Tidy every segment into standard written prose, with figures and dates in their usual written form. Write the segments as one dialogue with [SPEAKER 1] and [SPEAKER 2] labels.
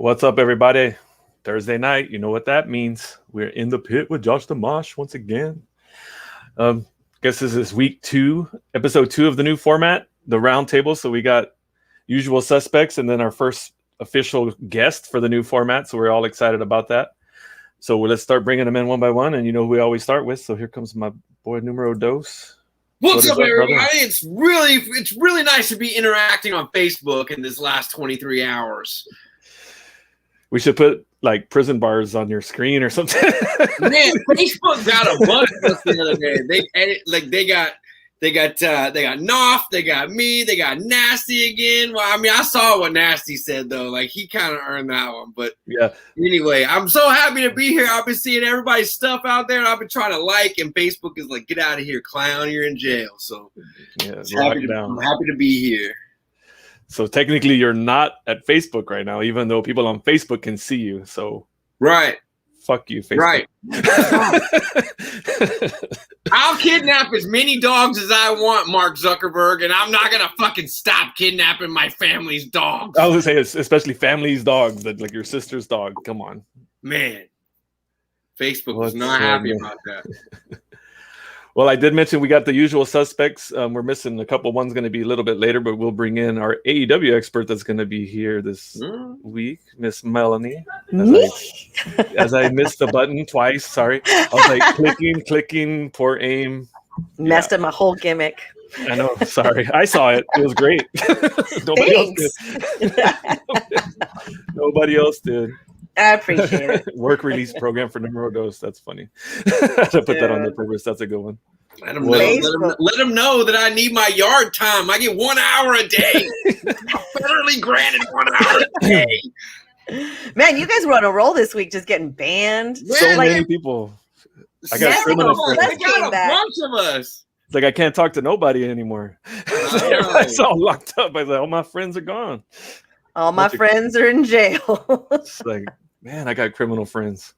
[SPEAKER 1] What's up, everybody? Thursday night, you know what that means. We're in the pit with Josh the Mosh once again. Guess this is week 2, episode 2 of the new format, the round table. So we got usual suspects and then our first official guest for the new format. So we're all excited about that. So let's start bringing them in one by one. And you know who we always start with. So here comes my boy numero dos.
[SPEAKER 2] What's up, everybody? It's really nice to be interacting on Facebook in this last 23 hours.
[SPEAKER 1] We should put like prison bars on your screen or something.
[SPEAKER 2] Man, Facebook got a bunch of us the other day. They got Knopf, they got me, they got Nasty again. Well, I mean, I saw what Nasty said though. Like he kind of earned that one. But
[SPEAKER 1] yeah.
[SPEAKER 2] Anyway, I'm so happy to be here. I've been seeing everybody's stuff out there, and I've been trying to like. And Facebook is like, get out of here, clown! You're in jail. So
[SPEAKER 1] yeah,
[SPEAKER 2] I'm happy to be here.
[SPEAKER 1] So technically, you're not at Facebook right now, even though people on Facebook can see you. So
[SPEAKER 2] right,
[SPEAKER 1] fuck you, Facebook.
[SPEAKER 2] Right. I'll kidnap as many dogs as I want, Mark Zuckerberg, and I'm not gonna fucking stop kidnapping my family's dogs.
[SPEAKER 1] I was gonna say, especially family's dogs, that like your sister's dog. Come on,
[SPEAKER 2] man. Facebook was not happy about that.
[SPEAKER 1] Well, I did mention we got the usual suspects. We're missing a couple. One's going to be a little bit later, but we'll bring in our AEW expert that's going to be here this week, Miss Melanie. As I missed the button twice, sorry. I was like clicking, poor aim.
[SPEAKER 3] Messed up my whole gimmick.
[SPEAKER 1] I know, sorry. I saw it. It was great. Nobody else did. Nobody else did.
[SPEAKER 3] I appreciate it.
[SPEAKER 1] Work release program for numero dos. That's funny. I put that on the purpose. That's a good one.
[SPEAKER 2] Let them know that I need my yard time. I get 1 hour a day. Federally granted 1 hour a day.
[SPEAKER 3] Man, you guys were on a roll this week, just getting banned.
[SPEAKER 1] So many people. I got criminal friends.
[SPEAKER 2] I got a bunch of us.
[SPEAKER 1] It's like I can't talk to nobody anymore. It's all locked up. I was like, all my friends are gone.
[SPEAKER 3] All my friends are in jail.
[SPEAKER 1] It's like, man, I got criminal friends.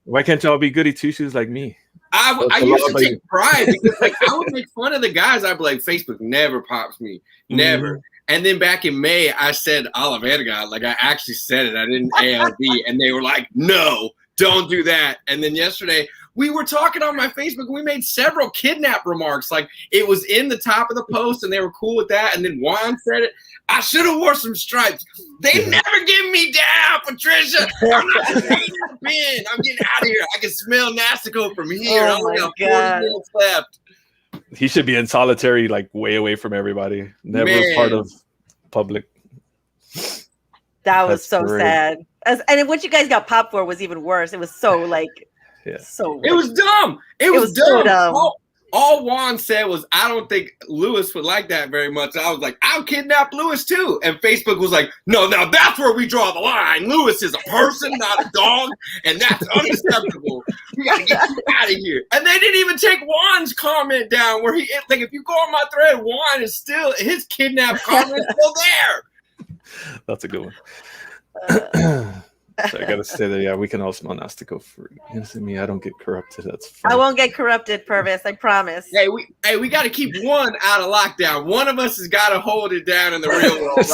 [SPEAKER 1] Why can't y'all be goody two shoes like me?
[SPEAKER 2] I used to take pride because like I would make fun of the guys. I'd be like, Facebook never pops me, never. And then back in May, I said Oliveira, like I actually said it. I didn't ALV, and they were like, no, don't do that. And then yesterday, we were talking on my Facebook. We made several kidnap remarks. Like it was in the top of the post, and they were cool with that. And then Juan said it. I should have wore some stripes. They never give me down, Patricia. I'm not staying in the pen. I'm getting out of here. I can smell Nastico from here.
[SPEAKER 3] Oh my God.
[SPEAKER 2] 40 minutes left.
[SPEAKER 1] He should be in solitary, like way away from everybody. Never part of public.
[SPEAKER 3] That was so sad. And what you guys got popped for was even worse. It was so like, so.
[SPEAKER 2] It was dumb. It was dumb.
[SPEAKER 3] So dumb.
[SPEAKER 2] All Juan said was, I don't think Lewis would like that very much. I was like, I'll kidnap Lewis too. And Facebook was like, no, now that's where we draw the line. Lewis is a person, not a dog, and that's unacceptable. We got to get you out of here. And they didn't even take Juan's comment down where he, like, if you go on my thread, Juan is still, his kidnap comment is still there.
[SPEAKER 1] That's a good one. So I gotta say that we can all smell Nastico for me. I don't get corrupted. That's fine.
[SPEAKER 3] I won't get corrupted, Purvis. I promise.
[SPEAKER 2] Hey, we got to keep one out of lockdown. One of us has got to hold it down in the real world.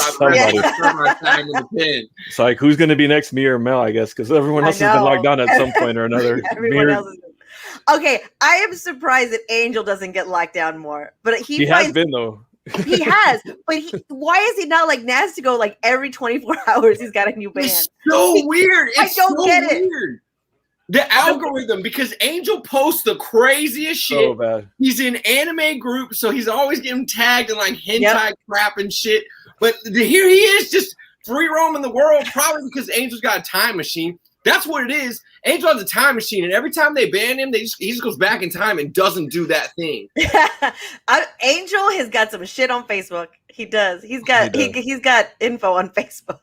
[SPEAKER 2] Time in the pen.
[SPEAKER 1] It's like who's gonna be next, me or Mel? I guess because everyone else has been locked down at some point or another.
[SPEAKER 3] Everyone else is. Okay, I am surprised that Angel doesn't get locked down more, but he
[SPEAKER 1] has been though.
[SPEAKER 3] He has, but why is he not like Nastico? Like every 24 hours, he's got a new band.
[SPEAKER 2] It's so weird.
[SPEAKER 3] I don't get it.
[SPEAKER 2] The algorithm, because Angel posts the craziest shit.
[SPEAKER 1] So bad.
[SPEAKER 2] He's in anime groups, so he's always getting tagged in like hentai crap and shit. But here he is, just free roaming the world, probably because Angel's got a time machine. That's what it is. Angel has a time machine, and every time they ban him, he just goes back in time and doesn't do that thing.
[SPEAKER 3] Angel has got some shit on Facebook. He does. He's got info on Facebook.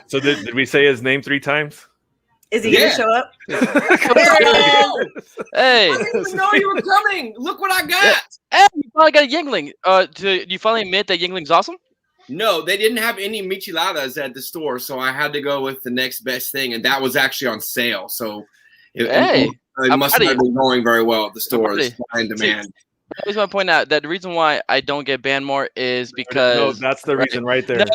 [SPEAKER 1] So did we say his name 3 times?
[SPEAKER 3] Is he gonna show up?
[SPEAKER 4] Hey!
[SPEAKER 2] I didn't even know you were coming. Look what I got.
[SPEAKER 4] Hey, you finally got a Yingling. Do you finally admit that Yingling's awesome?
[SPEAKER 2] No, they didn't have any micheladas at the store, so I had to go with the next best thing, and that was actually on sale. So it must not have been going very well at the store. It's supply and demand.
[SPEAKER 4] I just want to point out that the reason why I don't get banned more is because
[SPEAKER 1] No, that's the reason right there.
[SPEAKER 4] No.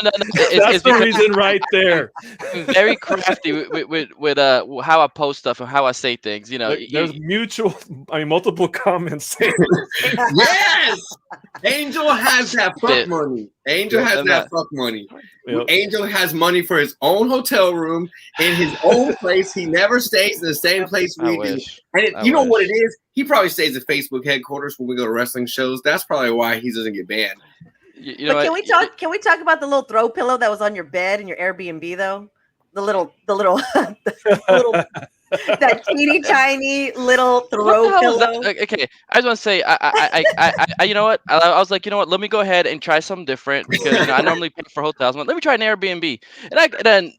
[SPEAKER 1] That's the reason right there.
[SPEAKER 4] I'm very crafty with how I post stuff and how I say things. You know,
[SPEAKER 1] Look, there's multiple comments saying
[SPEAKER 2] Yes, Angel has that fuck money. Angel has that fuck money. Yep. Angel has money for his own hotel room in his own place. He never stays in the same place we do. And you know what it is? He probably stays at Facebook headquarters when we go to wrestling shows. That's probably why he doesn't get banned.
[SPEAKER 4] You know,
[SPEAKER 3] can we talk? Can we talk about the little throw pillow that was on your bed in your Airbnb though? The little, that teeny tiny little throw pillow.
[SPEAKER 4] Okay, I just want to say, I you know what? I was like, you know what? Let me go ahead and try something different because I normally pay for hotels. Let me try an Airbnb, and then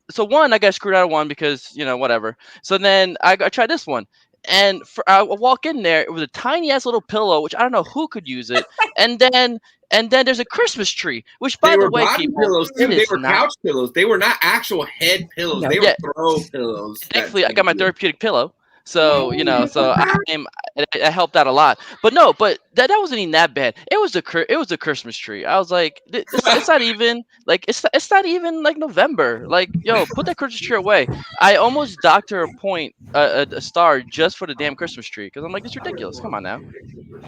[SPEAKER 4] I got screwed out of one because whatever. So then I tried this one. And I walk in there, it was a tiny ass little pillow, which I don't know who could use it. And then there's a Christmas tree, which by the way,
[SPEAKER 2] pillows too. They were couch pillows. They were not actual head pillows. They were throw pillows.
[SPEAKER 4] Thankfully, I got my therapeutic pillow. So I helped out a lot. But that wasn't even that bad. It was a Christmas tree. I was like, it's not even like it's not even like November. Like, yo, put that Christmas tree away. I almost docked her a star just for the damn Christmas tree because I'm like, it's ridiculous. Come on now.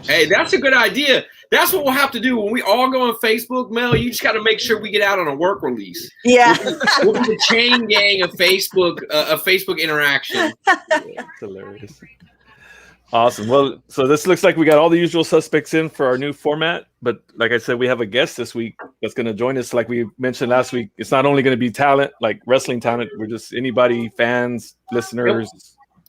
[SPEAKER 2] Hey, that's a good idea. That's what we'll have to do when we all go on Facebook, Mel. You just got to make sure we get out on a work release.
[SPEAKER 3] Yeah,
[SPEAKER 2] we'll be the chain gang of Facebook interaction.
[SPEAKER 1] That's hilarious. Awesome. Well, so this looks like we got all the usual suspects in for our new format. But like I said, we have a guest this week that's going to join us. Like we mentioned last week, it's not only going to be talent, like wrestling talent. We're just anybody, fans, listeners.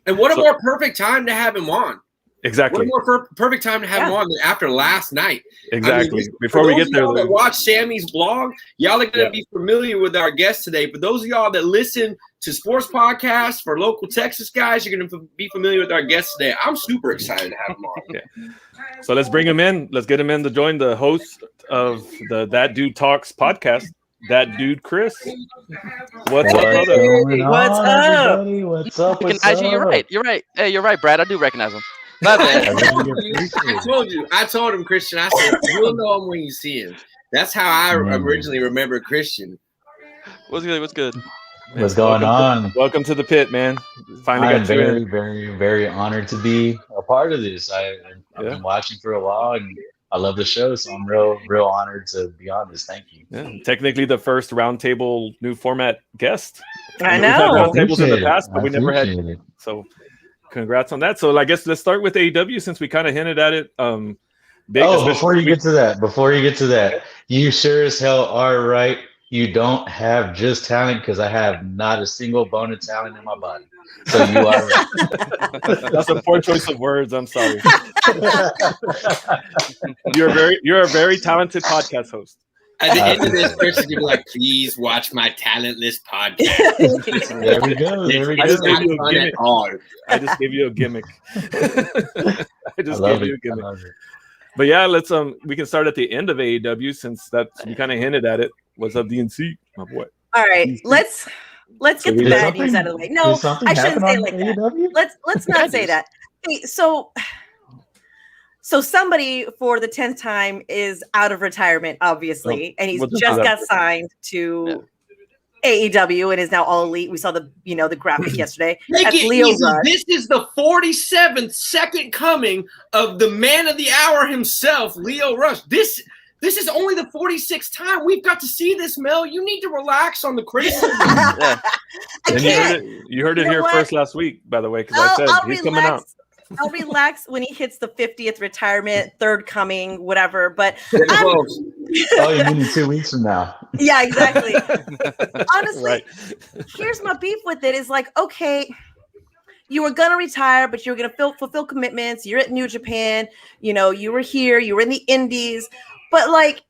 [SPEAKER 2] And what a more perfect time to have him on.
[SPEAKER 1] Exactly.
[SPEAKER 2] What more perfect time to have him on than after last night.
[SPEAKER 1] Exactly.
[SPEAKER 2] I mean,
[SPEAKER 1] before we get there,
[SPEAKER 2] y'all that watch Sammy's blog, y'all are going to be familiar with our guest today. For those of y'all that listen to sports podcasts for local Texas guys, you're going to be familiar with our guest today. I'm super excited to have him on.
[SPEAKER 1] Okay. So let's bring him in. Let's get him in to join the host of the That Dude Talks podcast. That dude, Chris. What's up, brother?
[SPEAKER 3] What's up?
[SPEAKER 5] Everybody? What's up?
[SPEAKER 4] You're right. Hey, you're right, Brad. I do recognize him. My bad.
[SPEAKER 2] I told him, Christian. I said, you'll know him when you see him. That's how I originally remember Christian.
[SPEAKER 4] What's good?
[SPEAKER 5] What's going on?
[SPEAKER 1] Welcome to the pit, man. Finally
[SPEAKER 5] I'm
[SPEAKER 1] got you in.
[SPEAKER 5] very honored to be a part of this. I've been watching for a while, and I love the show, so I'm real honored to be on this. Thank you.
[SPEAKER 1] Yeah, technically the first roundtable new format guest.
[SPEAKER 3] I know.
[SPEAKER 1] We've had roundtables in the past, but we never had it. So congrats on that. So I guess let's start with AEW since we kind of hinted at it.
[SPEAKER 5] Before you get to that, you sure as hell are right. You don't have just talent because I have not a single bone of talent in my body. So you are right.
[SPEAKER 1] That's a poor choice of words. I'm sorry. You're a very talented podcast host.
[SPEAKER 2] At the end of this, Christian, you'll be like, please watch my talentless podcast.
[SPEAKER 5] There we go.
[SPEAKER 1] I just gave you a gimmick. But yeah, let's we can start at the end of AEW since you kind of hinted at it. What's up, DNC, my boy?
[SPEAKER 3] All right, let's get the bad news out of the way. No, I shouldn't say like that. Let's not say that. Hey, so somebody for the 10th time is out of retirement, obviously, and he's just got signed to AEW and is now All Elite. We saw the graphic yesterday.
[SPEAKER 2] That's Leo Rush. This is the 47th second coming of the man of the hour himself, Leo Rush. This is only the 46th time we've got to see this, Mel. You need to relax on the criticism.
[SPEAKER 1] You heard it here first last week, by the way, because I said he's coming out.
[SPEAKER 3] I'll relax when he hits the 50th retirement, third coming, whatever. But
[SPEAKER 5] you mean 2 weeks from now?
[SPEAKER 3] Yeah, exactly. Honestly, here's my beef with it: is like, okay, you were gonna retire, but you were gonna fulfill commitments. You're at New Japan. You were here. You were in the Indies. But like,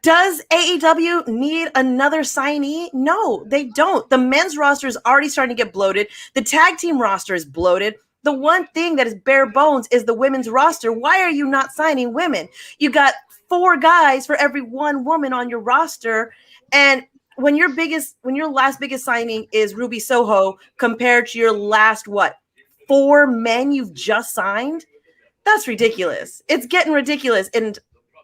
[SPEAKER 3] does AEW need another signee? No, they don't. The men's roster is already starting to get bloated. The tag team roster is bloated. The one thing that is bare bones is the women's roster. Why are you not signing women? You got 4 guys for every 1 woman on your roster. And when your last biggest signing is Ruby Soho compared to your last, 4 men you've just signed? That's ridiculous. It's getting ridiculous. And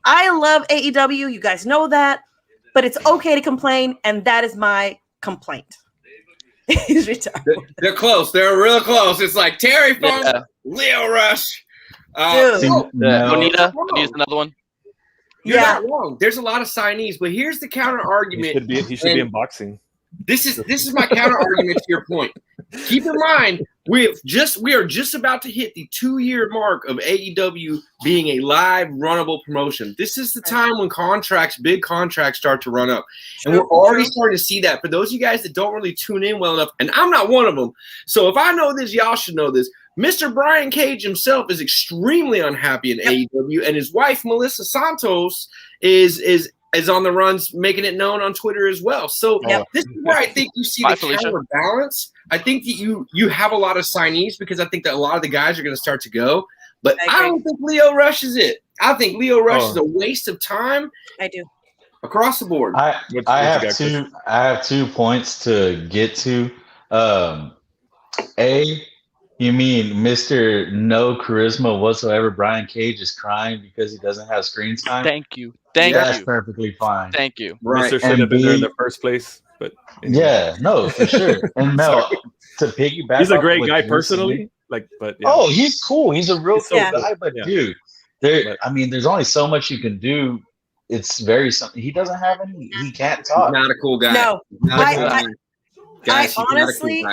[SPEAKER 3] I love AEW. You guys know that. But it's okay to complain. And that is my complaint. He's retired.
[SPEAKER 2] They're close. They're real close. It's like Terry Funk, Leo Rush.
[SPEAKER 3] Dude.
[SPEAKER 4] Bonita. Bonita's another one.
[SPEAKER 2] You're not wrong. There's a lot of signees. But here's the counter argument.
[SPEAKER 1] He should be in boxing.
[SPEAKER 2] This is my counter argument to your point. Keep in mind, we are just about to hit the 2-year mark of AEW being a live runnable promotion. This is the time when big contracts start to run up. And we're already starting to see that. For those of you guys that don't really tune in well enough, and I'm not one of them. So if I know this, y'all should know this. Mr. Brian Cage himself is extremely unhappy in AEW, and his wife, Melissa Santos, is on the runs, making it known on Twitter as well. So this is where I think you see the counterbalance. I think that you have a lot of signees because I think that a lot of the guys are going to start to go. But I don't think Leo Rush is it. I think Leo Rush is a waste of time.
[SPEAKER 3] I do.
[SPEAKER 2] Across the board.
[SPEAKER 5] I have 2 points to get to. You mean Mr. No charisma whatsoever? Brian Cage is crying because he doesn't have screen time.
[SPEAKER 4] Thank you.
[SPEAKER 5] That's perfectly fine.
[SPEAKER 4] Thank you.
[SPEAKER 2] Right.
[SPEAKER 1] Mr. should have been there in the first place, but anyway.
[SPEAKER 5] Yeah, no, for sure. And Mel, to piggyback,
[SPEAKER 1] he's a great guy personally.
[SPEAKER 5] He's cool. He's a real cool guy. But dude, there's only so much you can do. It's very something. He doesn't have any. He can't talk.
[SPEAKER 2] Not a cool guy.
[SPEAKER 3] No,
[SPEAKER 2] Guys,
[SPEAKER 3] honestly.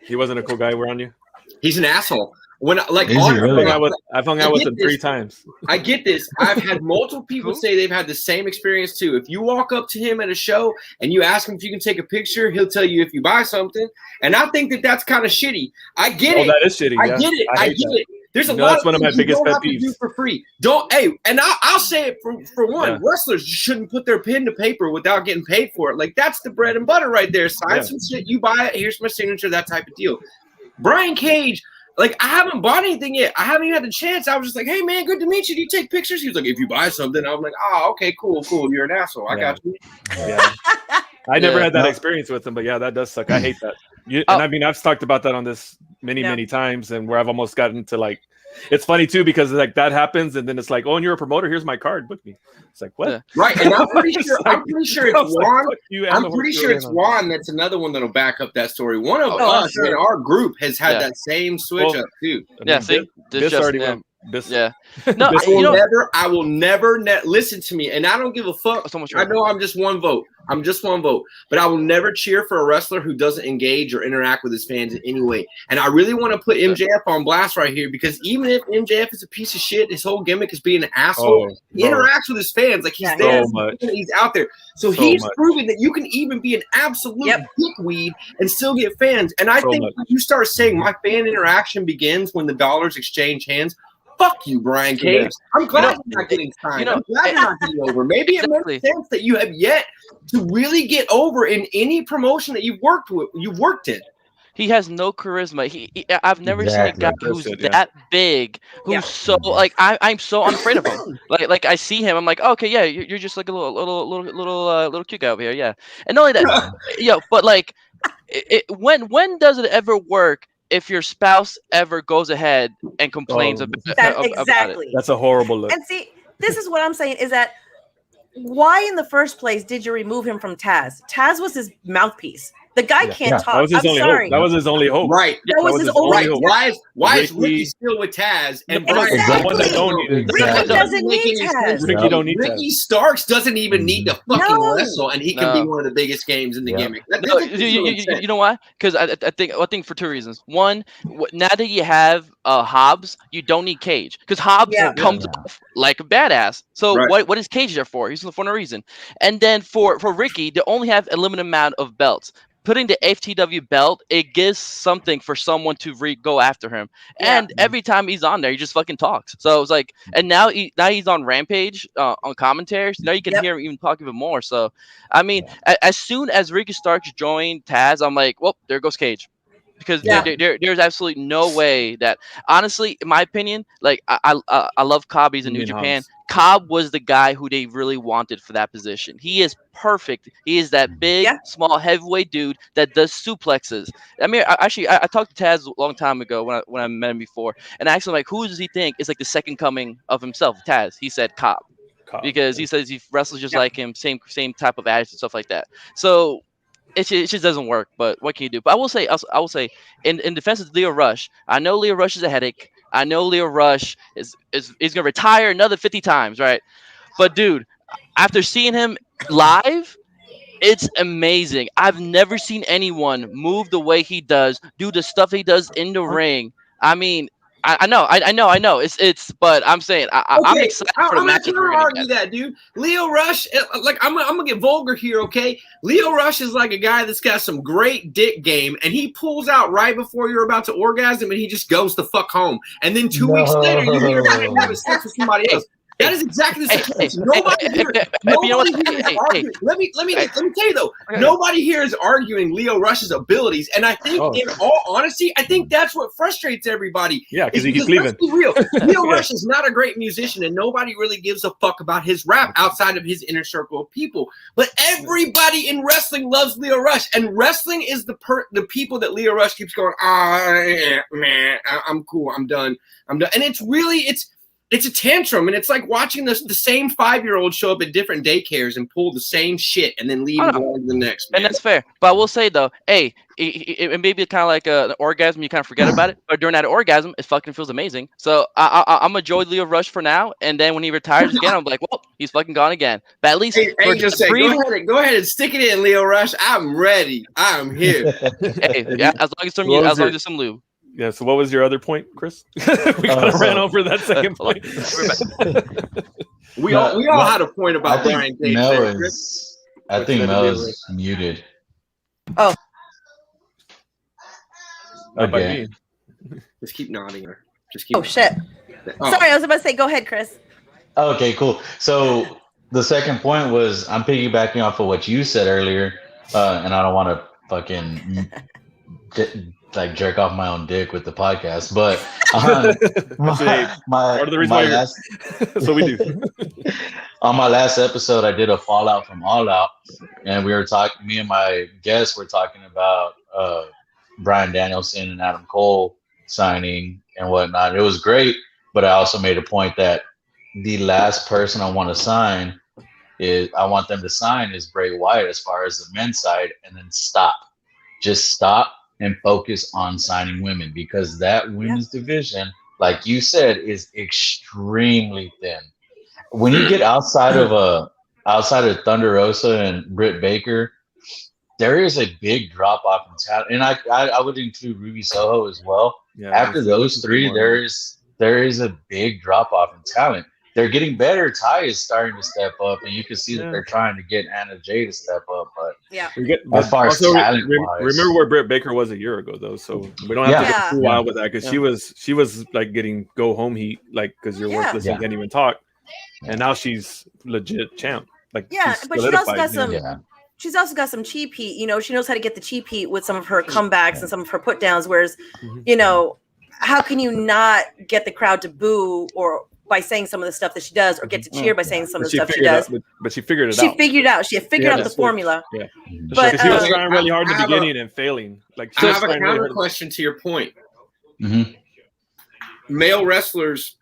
[SPEAKER 1] He wasn't a cool guy around you.
[SPEAKER 2] He's an asshole.
[SPEAKER 5] Really?
[SPEAKER 1] I've hung out with him 3 times.
[SPEAKER 2] I get this. I've had multiple people say they've had the same experience too. If you walk up to him at a show and you ask him if you can take a picture, he'll tell you if you buy something. And I think that that's kind of shitty. I get it.
[SPEAKER 1] That is shitty.
[SPEAKER 2] I get it. I get it. There's a lot
[SPEAKER 1] that's
[SPEAKER 2] of
[SPEAKER 1] one of my biggest pet peeves.
[SPEAKER 2] Do for free. And I'll say it for one. Wrestlers shouldn't put their pen to paper without getting paid for it. Like that's the bread and butter right there. Sign some shit, you buy it. Here's my signature. That type of deal. Brian Cage, like I haven't bought anything yet. I haven't even had the chance. I was just like, hey man, good to meet you. Do you take pictures? He was like, if you buy something, I'm like, oh, okay, cool. You're an asshole. I got you.
[SPEAKER 1] Yeah. I never had that experience with him, but that does suck. I hate that. And I mean, I've talked about that on this many times, and where I've almost gotten to like, it's funny too because like that happens, and then it's like, oh, and you're a promoter. Here's my card. Book me. It's like what?
[SPEAKER 2] Right, and I'm pretty sure it's Juan. I'm pretty sure it's Juan. That's another one that'll back up that story. One of us in our group has had that same switch up too.
[SPEAKER 1] This already went.
[SPEAKER 4] No,
[SPEAKER 2] I will never listen to me, and I don't give a fuck. I know I'm just one vote. But I will never cheer for a wrestler who doesn't engage or interact with his fans in any way. And I really want to put MJF on blast right here because even if MJF is a piece of shit, his whole gimmick is being an asshole. He interacts with his fans like he's there. He's out there. So he's proven that you can even be an absolute dickweed and still get fans. And I think when you start saying my fan interaction begins when the dollars exchange hands, fuck you, Brian Cage. I'm glad you're not getting signed. I'm glad you're not getting over. Maybe it makes sense that you have yet to really get over in any promotion that you've worked in.
[SPEAKER 4] He has no charisma. I've never seen a guy who's that big, who's so like I'm so unafraid of him. Like I see him, I'm like, okay, yeah, you're just like a little cute guy over here, yeah. And not only that, but like, when does it ever work? If your spouse ever goes ahead and complains about it.
[SPEAKER 1] That's a horrible look.
[SPEAKER 3] And see, this is what I'm saying is that why in the first place did you remove him from Taz? Taz was his mouthpiece. The guy can't talk.
[SPEAKER 1] That was his only hope. That was his only hope.
[SPEAKER 2] Right.
[SPEAKER 3] That was his only hope.
[SPEAKER 2] Why is Ricky still with Taz? And Brian
[SPEAKER 3] Ricky doesn't need Taz.
[SPEAKER 1] Ricky don't need Taz.
[SPEAKER 2] Ricky Starks doesn't even need to fucking wrestle, and he can be one of the biggest games in the gimmick.
[SPEAKER 4] You know why? Because I think for 2 reasons. One, now that you have Hobbs, you don't need Cage because Hobbs comes off like a badass. So what is Cage there for? He's for no reason. And then for Ricky, they only have a limited amount of belts. Putting the FTW belt, it gives something for someone to go after him. And every time he's on there, he just fucking talks. So it's like, and now he's on Rampage on commentaries. Now you can hear him even talk even more. So, I mean, as soon as Ricky Starks joined Taz, I'm like, well, there goes Cage. because there's absolutely no way that, honestly, in my opinion, like I love Cobb. He's in New Japan. Cobb was the guy who they really wanted for that position. He is perfect. He is that big, small, heavyweight dude that does suplexes. I mean, I talked to Taz a long time ago when I met him before, and I asked him, like, who does he think is like the second coming of himself? Taz. He said Cobb. Because he says he wrestles just like him, same type of attitude, stuff like that. So it just doesn't work. But what can you do? But I will say, in defense of Leo Rush, I know Leo Rush is a headache. I know Leo Rush is gonna retire another 50 times, right? But dude, after seeing him live, it's amazing. I've never seen anyone move the way he does, do the stuff he does in the ring. I mean, I know. But I'm saying I'm excited for the matches we're gonna
[SPEAKER 2] argue that, dude. Leo Rush, like I'm gonna get vulgar here, okay? Leo Rush is like a guy that's got some great dick game, and he pulls out right before you're about to orgasm, and he just goes the fuck home. And then 2 weeks later, you hear about him having sex with somebody else. That is exactly the situation. Nobody here is arguing. Let me tell you though. Nobody here is arguing Leo Rush's abilities, and I think, in all honesty, I think that's what frustrates everybody.
[SPEAKER 1] Yeah, because he keeps leaving.
[SPEAKER 2] Let's be real. Leo Rush is not a great musician, and nobody really gives a fuck about his rap outside of his inner circle of people. But everybody in wrestling loves Leo Rush, and wrestling is the people that Leo Rush keeps going. Man, I'm cool. I'm done. And it's a tantrum, and it's like watching the same 5-year-old show up at different daycares and pull the same shit and then leave and go on to the next. Man.
[SPEAKER 4] And that's fair. But I will say, though, hey, it may be kind of like an orgasm. You kind of forget about it. But during that orgasm, it fucking feels amazing. So I'm going to enjoy Leo Rush for now. And then when he retires again, I'm like, well, he's fucking gone again. But at least
[SPEAKER 2] go ahead and stick it in, Leo Rush. I'm ready. I'm here.
[SPEAKER 4] Hey, yeah, as long as there's some lube.
[SPEAKER 1] Yeah. So what was your other point, Chris? We kind of ran over that second point.
[SPEAKER 2] we all had a point about Brian Cage.
[SPEAKER 5] I think Mel is muted.
[SPEAKER 3] Oh.
[SPEAKER 5] Okay.
[SPEAKER 2] Just keep nodding.
[SPEAKER 3] Oh shit. Sorry, I was about to say, go ahead, Chris.
[SPEAKER 5] Okay, cool. So the second point was, I'm piggybacking off of what you said earlier, and I don't want to fucking jerk off my own dick with the podcast, but
[SPEAKER 1] part of the reason why so we do.
[SPEAKER 5] On my last episode, I did a fallout from All Out, and we were talking. Me and my guests were talking about Bryan Danielson and Adam Cole signing and whatnot. It was great, but I also made a point that the last person I want them to sign is Bray Wyatt as far as the men's side, and then just stop and focus on signing women, because that women's division, like you said, is extremely thin. When you get outside of Thunder Rosa and Britt Baker, there is a big drop off in talent, and I would include Ruby Soho as well. Yeah, after those three, there is a big drop off in talent. They're getting better. Ty is starting to step up, and you can see that they're trying to get Anna Jay to step up. But as far as talent,
[SPEAKER 1] remember where Britt Baker was a year ago, though. So we don't have to go too wild with that, because she was like getting go home heat, like, because you're worthless and can't even talk, and now she's legit champ. Like,
[SPEAKER 3] but she's also got some. She's also got some cheap heat. You know, she knows how to get the cheap heat with some of her comebacks and some of her put downs. Whereas, you know, how can you not get the crowd to boo or by saying some of the stuff that she does, or get to cheer by saying some of the stuff she does?
[SPEAKER 1] But she figured it out.
[SPEAKER 3] She figured it out. She figured out the formula.
[SPEAKER 1] Yeah. But she was trying really hard in the beginning and failing. Like,
[SPEAKER 2] I have a counter question to your point. Male wrestlers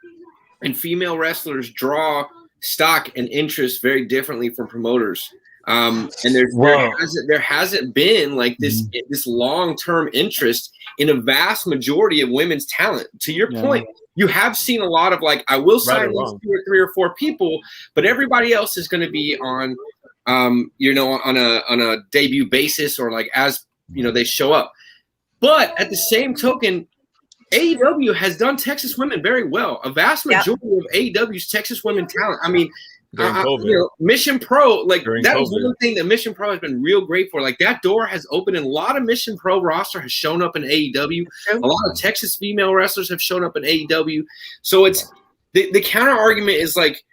[SPEAKER 2] and female wrestlers draw stock and interest very differently from promoters. And there hasn't been like this long-term interest in a vast majority of women's talent. To your point, you have seen a lot of, like, I will sign these 2 or 3 or 4 people, but everybody else is going to be on, on a debut basis, or like as they show up. But at the same token, AEW has done Texas women very well. A vast majority of AEW's Texas women talent. I mean, Mission Pro, like, that was one thing that Mission Pro has been real great for. Like, that door has opened, and a lot of Mission Pro roster has shown up in AEW. A lot of Texas female wrestlers have shown up in AEW. So it's the counter argument is like,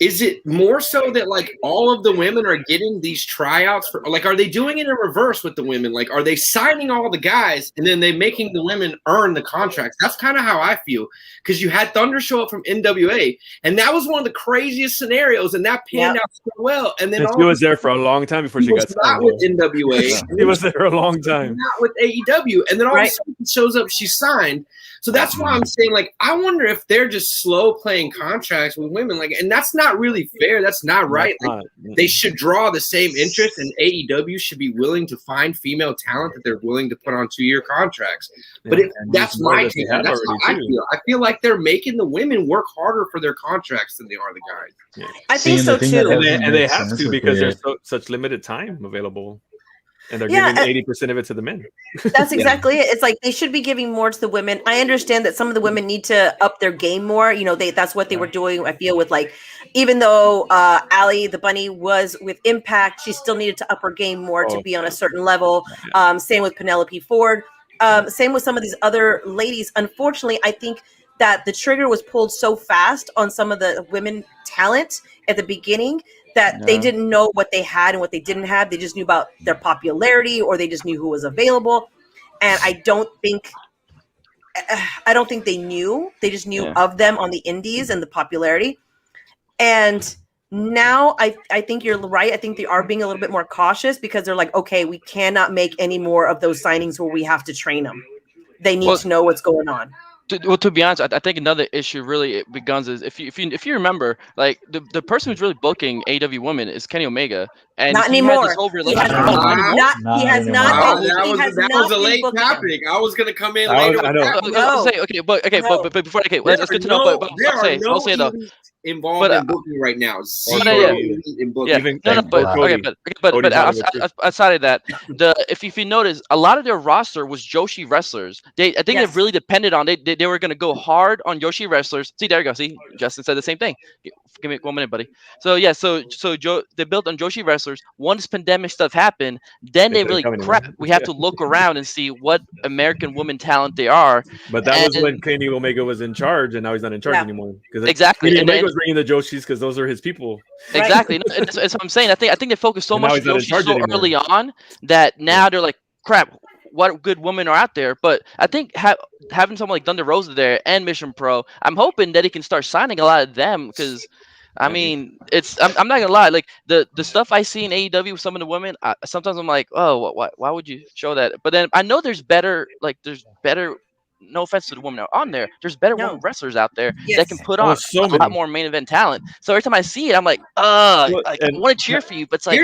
[SPEAKER 2] is it more so that like all of the women are getting these tryouts for, like, are they doing it in reverse with the women? Like, are they signing all the guys and then they making the women earn the contracts? That's kind of how I feel, because you had Thunder show up from NWA, and that was one of the craziest scenarios, and that panned out so well. And then
[SPEAKER 1] she was there for a long time before she got signed.
[SPEAKER 2] Not with NWA.
[SPEAKER 1] She was there a long time.
[SPEAKER 2] Not with AEW, and then all of a sudden it shows up she's signed. So that's why I'm saying, like, I wonder if they're just slow playing contracts with women, like, and that's not really fair. That's not right. Like, they should draw the same interest, and AEW should be willing to find female talent that they're willing to put on 2-year contracts. But that's my take. That's how I feel. I feel like they're making the women work harder for their contracts than they are the guys.
[SPEAKER 3] Yeah. I think so too,
[SPEAKER 1] and they have to, because there's such limited time available. And they're giving 80% of it to the men.
[SPEAKER 3] That's exactly it. It's like they should be giving more to the women. I understand that some of the women need to up their game more. You know, that's what they were doing. I feel with, like, even though Allie the Bunny was with Impact, she still needed to up her game more to be on a certain level. Same with Penelope Ford. Same with some of these other ladies. Unfortunately, I think that the trigger was pulled so fast on some of the women talent at the beginning that they didn't know what they had and what they didn't have. They just knew about their popularity, or they just knew who was available. And I don't think they knew. They just knew of them on the indies and the popularity. And now I think you're right. I think they are being a little bit more cautious, because they're like, okay, we cannot make any more of those signings where we have to train them. They need to know what's going on.
[SPEAKER 4] To be honest, I think another issue really begins is if you remember, like, the person who's really booking AEW women is Kenny Omega, and
[SPEAKER 3] not anymore.
[SPEAKER 4] This whole relationship.
[SPEAKER 2] That was a late topic. I was gonna come in later.
[SPEAKER 4] I know. But before let's get to know. But I'll say though.
[SPEAKER 2] Involved in booking right now. Zero in booking.
[SPEAKER 4] But outside of that, if you notice, a lot of their roster was Joshi wrestlers. I think they really depended on they were going to go hard on Joshi wrestlers. See, there you go. See, Justin said the same thing. Give me 1 minute, buddy. So they built on Joshi wrestlers. Once pandemic stuff happened, then they really we have to look around and see what American women talent they are.
[SPEAKER 1] But that was when Kenny Omega was in charge, and now he's not in charge anymore.
[SPEAKER 4] Exactly.
[SPEAKER 1] Kenny Omega was bringing the Joshis because those are his people.
[SPEAKER 4] Exactly. That's what I'm saying. I think they focused so much on Joshi so early on that now they're like, crap, what good women are out there. But I think having someone like Thunder Rosa there and Mission Pro, I'm hoping that he can start signing a lot of them, because I mean, I'm not gonna lie, like the stuff I see in AEW with some of the women, sometimes I'm like, oh, why would you show that? But then I know there's better. No offense to the women on there, there's better women wrestlers out there that can put on a lot more main event talent. So every time I see it, I'm like, I want to cheer for you, but it's like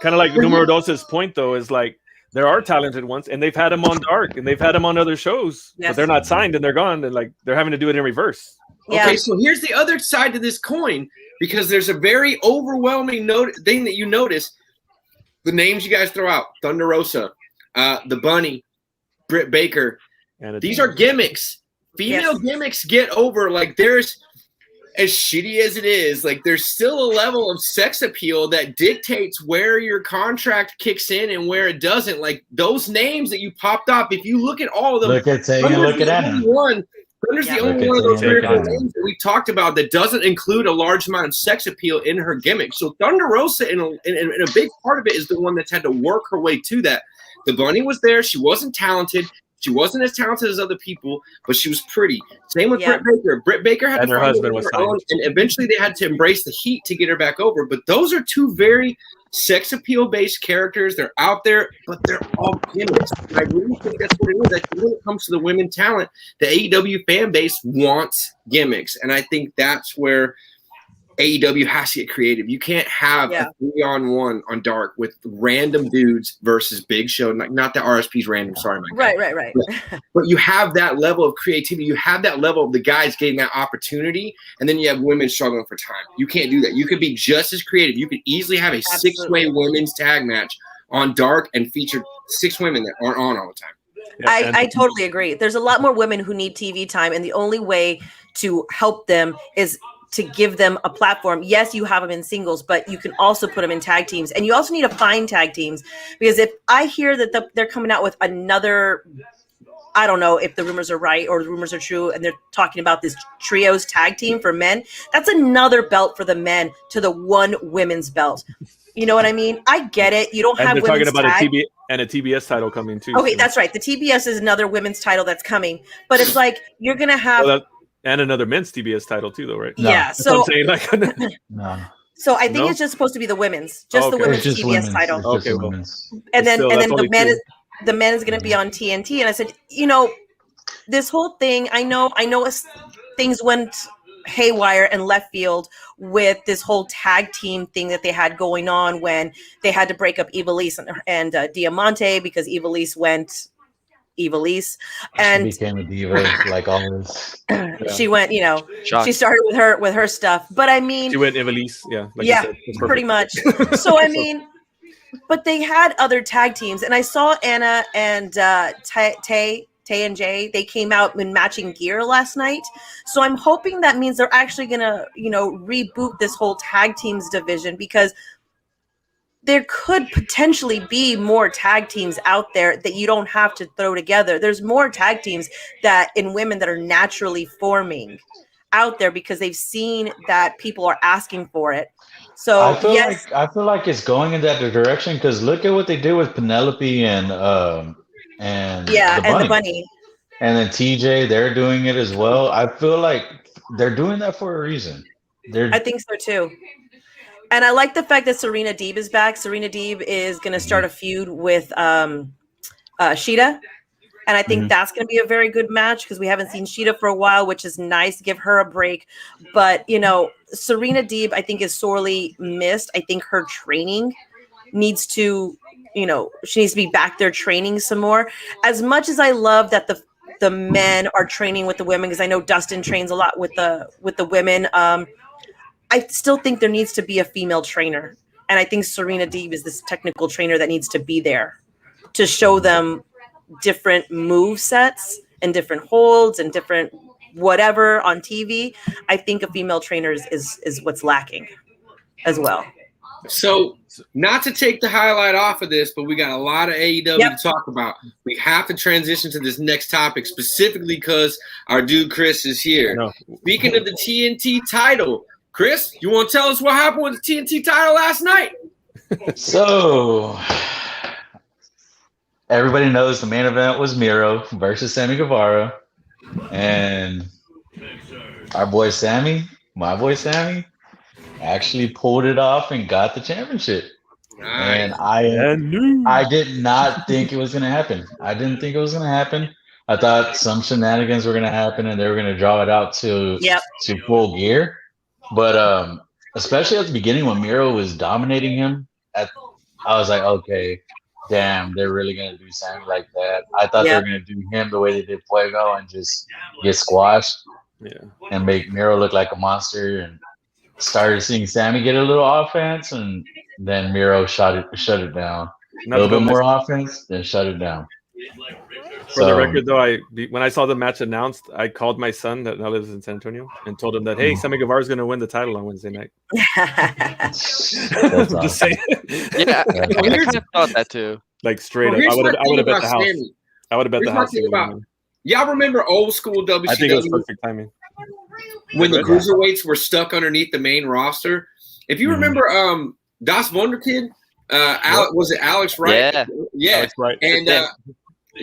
[SPEAKER 1] kind of like Numero Dose's point though, is like, there are talented ones, and they've had them on Dark, and they've had them on other shows, but they're not signed, and they're gone, and like they're having to do it in reverse.
[SPEAKER 2] Okay, so here's the other side to this coin, because there's a very overwhelming thing that you notice. The names you guys throw out: Thunder Rosa, the Bunny, Britt Baker. These are gimmicks. Female gimmicks get over. Like, there's, as shitty as it is, like, there's still a level of sex appeal that dictates where your contract kicks in and where it doesn't. Like, those names that you popped up, if you look at all of them,
[SPEAKER 5] Thunder's the
[SPEAKER 2] only one of those names that we talked about that doesn't include a large amount of sex appeal in her gimmick. So Thunder Rosa, in a big part of it, is the one that's had to work her way to that. The Bunny was there. She wasn't talented. She wasn't as talented as other people, but she was pretty. Same with Britt Baker. Britt Baker had to
[SPEAKER 1] her husband was
[SPEAKER 2] own, and eventually they had to embrace the heat to get her back over. But those are two very sex appeal based characters. They're out there, but they're all gimmicks. And I really think that's what it is. I think when it comes to the women talent, the AEW fan base wants gimmicks, and I think that's where AEW has to get creative. You can't have a 3-on-1 on Dark with random dudes versus Big Show. Not that RSP's random. Sorry, Mike.
[SPEAKER 3] Right.
[SPEAKER 2] But you have that level of creativity. You have that level of the guys getting that opportunity, and then you have women struggling for time. You can't do that. You could be just as creative. You could easily have a 6-way women's tag match on Dark and feature 6 women that aren't on all the time.
[SPEAKER 3] I totally agree. There's a lot more women who need TV time, and the only way to help them is to give them a platform. Yes, you have them in singles, but you can also put them in tag teams, and you also need to find tag teams, because if I hear that they're coming out with another I don't know if the rumors are right or the rumors are true, and they're talking about this trios tag team for men. That's another belt for the men to the one women's belt. You know what I mean? I get it. You don't
[SPEAKER 1] And
[SPEAKER 3] have
[SPEAKER 1] they're
[SPEAKER 3] women's
[SPEAKER 1] talking about
[SPEAKER 3] tag.
[SPEAKER 1] a TBS title coming too.
[SPEAKER 3] Okay,
[SPEAKER 1] so.
[SPEAKER 3] that's right. The TBS is another women's title that's coming, but it's like you're gonna have
[SPEAKER 1] and another men's TBS title too, though, right?
[SPEAKER 5] No.
[SPEAKER 3] yeah.
[SPEAKER 1] That's what
[SPEAKER 3] So
[SPEAKER 1] I'm saying.
[SPEAKER 5] No,
[SPEAKER 3] so I think
[SPEAKER 1] No?
[SPEAKER 3] it's just supposed to be the women's, just the
[SPEAKER 1] Okay.
[SPEAKER 3] women's
[SPEAKER 5] it's just
[SPEAKER 3] TBS
[SPEAKER 5] women's.
[SPEAKER 3] title,
[SPEAKER 5] It's just
[SPEAKER 1] Okay, well.
[SPEAKER 5] women's.
[SPEAKER 3] and then
[SPEAKER 1] Still,
[SPEAKER 3] and
[SPEAKER 1] that's
[SPEAKER 3] then
[SPEAKER 1] only two.
[SPEAKER 3] the men is gonna be on TNT. And I said, you know, this whole thing, I know things went haywire and left field with this whole tag team thing that they had going on when they had to break up Ivelisse and Diamante because Ivelisse went Ivelisse, and
[SPEAKER 5] She became a diva like always.
[SPEAKER 3] she went, you know,
[SPEAKER 4] Shock.
[SPEAKER 3] she started with her stuff. But I mean,
[SPEAKER 1] She went Evelise, yeah, like
[SPEAKER 3] yeah,
[SPEAKER 1] you said. That's
[SPEAKER 3] pretty
[SPEAKER 1] perfect.
[SPEAKER 3] much. So I mean, but they had other tag teams, and I saw Anna and Tay and Jay. They came out in matching gear last night, so I'm hoping that means they're actually gonna, you know, reboot this whole tag teams division, because there could potentially be more tag teams out there that you don't have to throw together. There's more tag teams that in women that are naturally forming out there because they've seen that people are asking for it. So
[SPEAKER 5] I feel
[SPEAKER 3] yes,
[SPEAKER 5] like it's going in that direction because look at what they did with Penelope and
[SPEAKER 3] yeah,
[SPEAKER 5] the
[SPEAKER 3] and the
[SPEAKER 5] bunny.
[SPEAKER 3] bunny.
[SPEAKER 5] And then TJ, they're doing it as well. I feel like they're doing that for a reason.
[SPEAKER 3] I think so too. And I like the fact that Serena Deeb is back. Serena Deeb is going to start a feud with Sheeta. And I think that's going to be a very good match because we haven't seen Sheeta for a while, which is nice. Give her a break. But, you know, Serena Deeb, I think, is sorely missed. I think her training needs to, you know, she needs to be back there training some more. As much as I love that the men are training with the women, because I know Dustin trains a lot with the women. I still think there needs to be a female trainer. And I think Serena Deeb is this technical trainer that needs to be there to show them different move sets and different holds and different whatever on TV. I think a female trainer is what's lacking as well.
[SPEAKER 2] So, not to take the highlight off of this, but we got a lot of AEW
[SPEAKER 3] Yep.
[SPEAKER 2] to talk about. We have to transition to this next topic specifically because our dude Chris is here.
[SPEAKER 1] No.
[SPEAKER 2] Speaking of the TNT title, Chris, you want to tell us what happened with the TNT title last night?
[SPEAKER 5] So everybody knows the main event was Miro versus Sammy Guevara, and my boy Sammy, actually pulled it off and got the championship.
[SPEAKER 2] Nice.
[SPEAKER 5] And I did not think it was going to happen. I didn't think it was going to happen. I thought some shenanigans were going to happen and they were going to draw it out to full gear. But especially at the beginning when Miro was dominating him, I was like, okay, damn, they're really going to do Sammy like that. I thought they were going to do him the way they did Fuego and just get squashed and make Miro look like a monster. And started seeing Sammy get a little offense, and then Miro shut it down. A little bit more offense, then shut it down.
[SPEAKER 1] For the record, though, when I saw the match announced, I called my son that now lives in San Antonio and told him that, hey, Sammy Guevara is going to win the title on Wednesday night. Just saying.
[SPEAKER 4] Yeah, I kind of thought that too.
[SPEAKER 1] Like straight up, I would have bet the house.
[SPEAKER 2] Sammy.
[SPEAKER 1] I would have bet the house.
[SPEAKER 2] Y'all remember old school WCW?
[SPEAKER 1] I think it was perfect timing.
[SPEAKER 2] When the cruiserweights were stuck underneath the main roster. If you remember Das Wunderkind, was it Alex Wright? Yeah.
[SPEAKER 1] Alex Wright.
[SPEAKER 2] And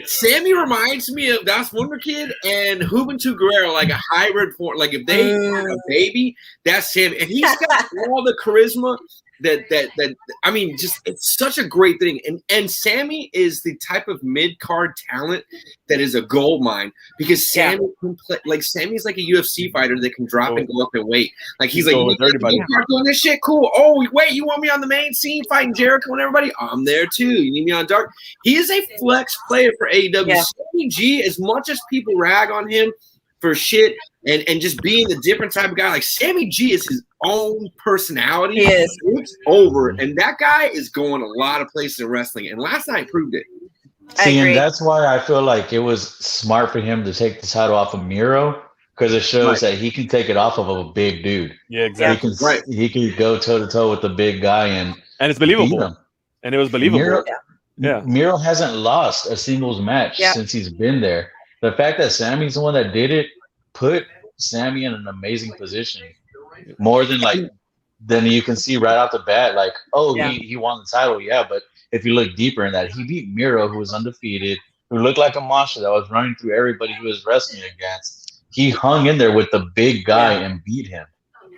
[SPEAKER 2] Sammy reminds me of Das Wunderkind and Juventud Guerrero, like a hybrid form. Like if they have a baby, that's Sammy. And he's got all the charisma that I mean, just it's such a great thing. And Sammy is the type of mid-card talent that is a gold mine because Sammy can play, like Sammy's like a UFC fighter that can drop and go up in weight. Like he's like, doing this shit, cool. Oh, wait, you want me on the main scene fighting Jericho and everybody? I'm there too. You need me on dark. He is a flex player for AEW. Yeah. Sammy G, as much as people rag on him for shit and just being a different type of guy, like Sammy G is his own personality.
[SPEAKER 3] He is.
[SPEAKER 2] It's over. And that guy is going a lot of places in wrestling. And last night proved it.
[SPEAKER 5] See, and that's why I feel like it was smart for him to take the title off of Miro, because it shows that he can take it off of a big dude.
[SPEAKER 1] Yeah, exactly.
[SPEAKER 5] He can go toe to toe with the big guy and
[SPEAKER 1] it's believable. And it was believable.
[SPEAKER 5] Miro hasn't lost a singles match since he's been there. the fact that Sammy's the one that did it put Sammy in an amazing position. More than you can see right off the bat. Like, oh,
[SPEAKER 3] Yeah.
[SPEAKER 5] he won the title, yeah. But if you look deeper in that, he beat Miro, who was undefeated, who looked like a monster that was running through everybody he was wrestling against. He hung in there with the big guy and beat him.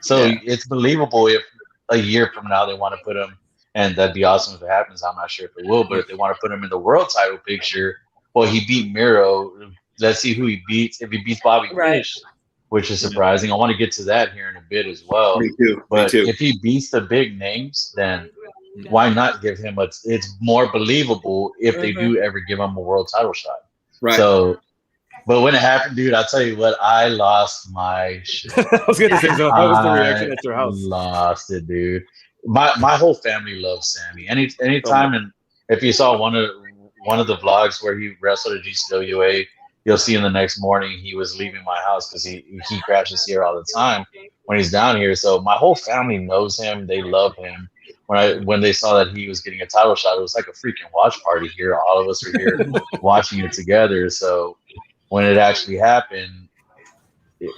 [SPEAKER 5] So it's believable if a year from now they want to put him, and that'd be awesome if it happens. I'm not sure if it will, but if they want to put him in the world title picture, well, he beat Miro. Let's see who he beats. If he beats Bobby Fish, which is surprising. I want to get to that here in a bit as well.
[SPEAKER 2] Me too.
[SPEAKER 5] But if he beats the big names, then why not give him it's more believable if they do ever give him a world title shot.
[SPEAKER 2] Right.
[SPEAKER 5] So, but when it happened, dude, I'll tell you what, I lost my shit.
[SPEAKER 1] I was gonna say, so how was the reaction at your house?
[SPEAKER 5] Lost it, dude. My whole family loves Sammy. Anytime, and if you saw one of the vlogs where he wrestled at GCWA, you'll see in the next morning he was leaving my house because he crashes here all the time when he's down here. So my whole family knows him. They love him. When they saw that he was getting a title shot, it was like a freaking watch party here. All of us were here watching it together. So when it actually happened,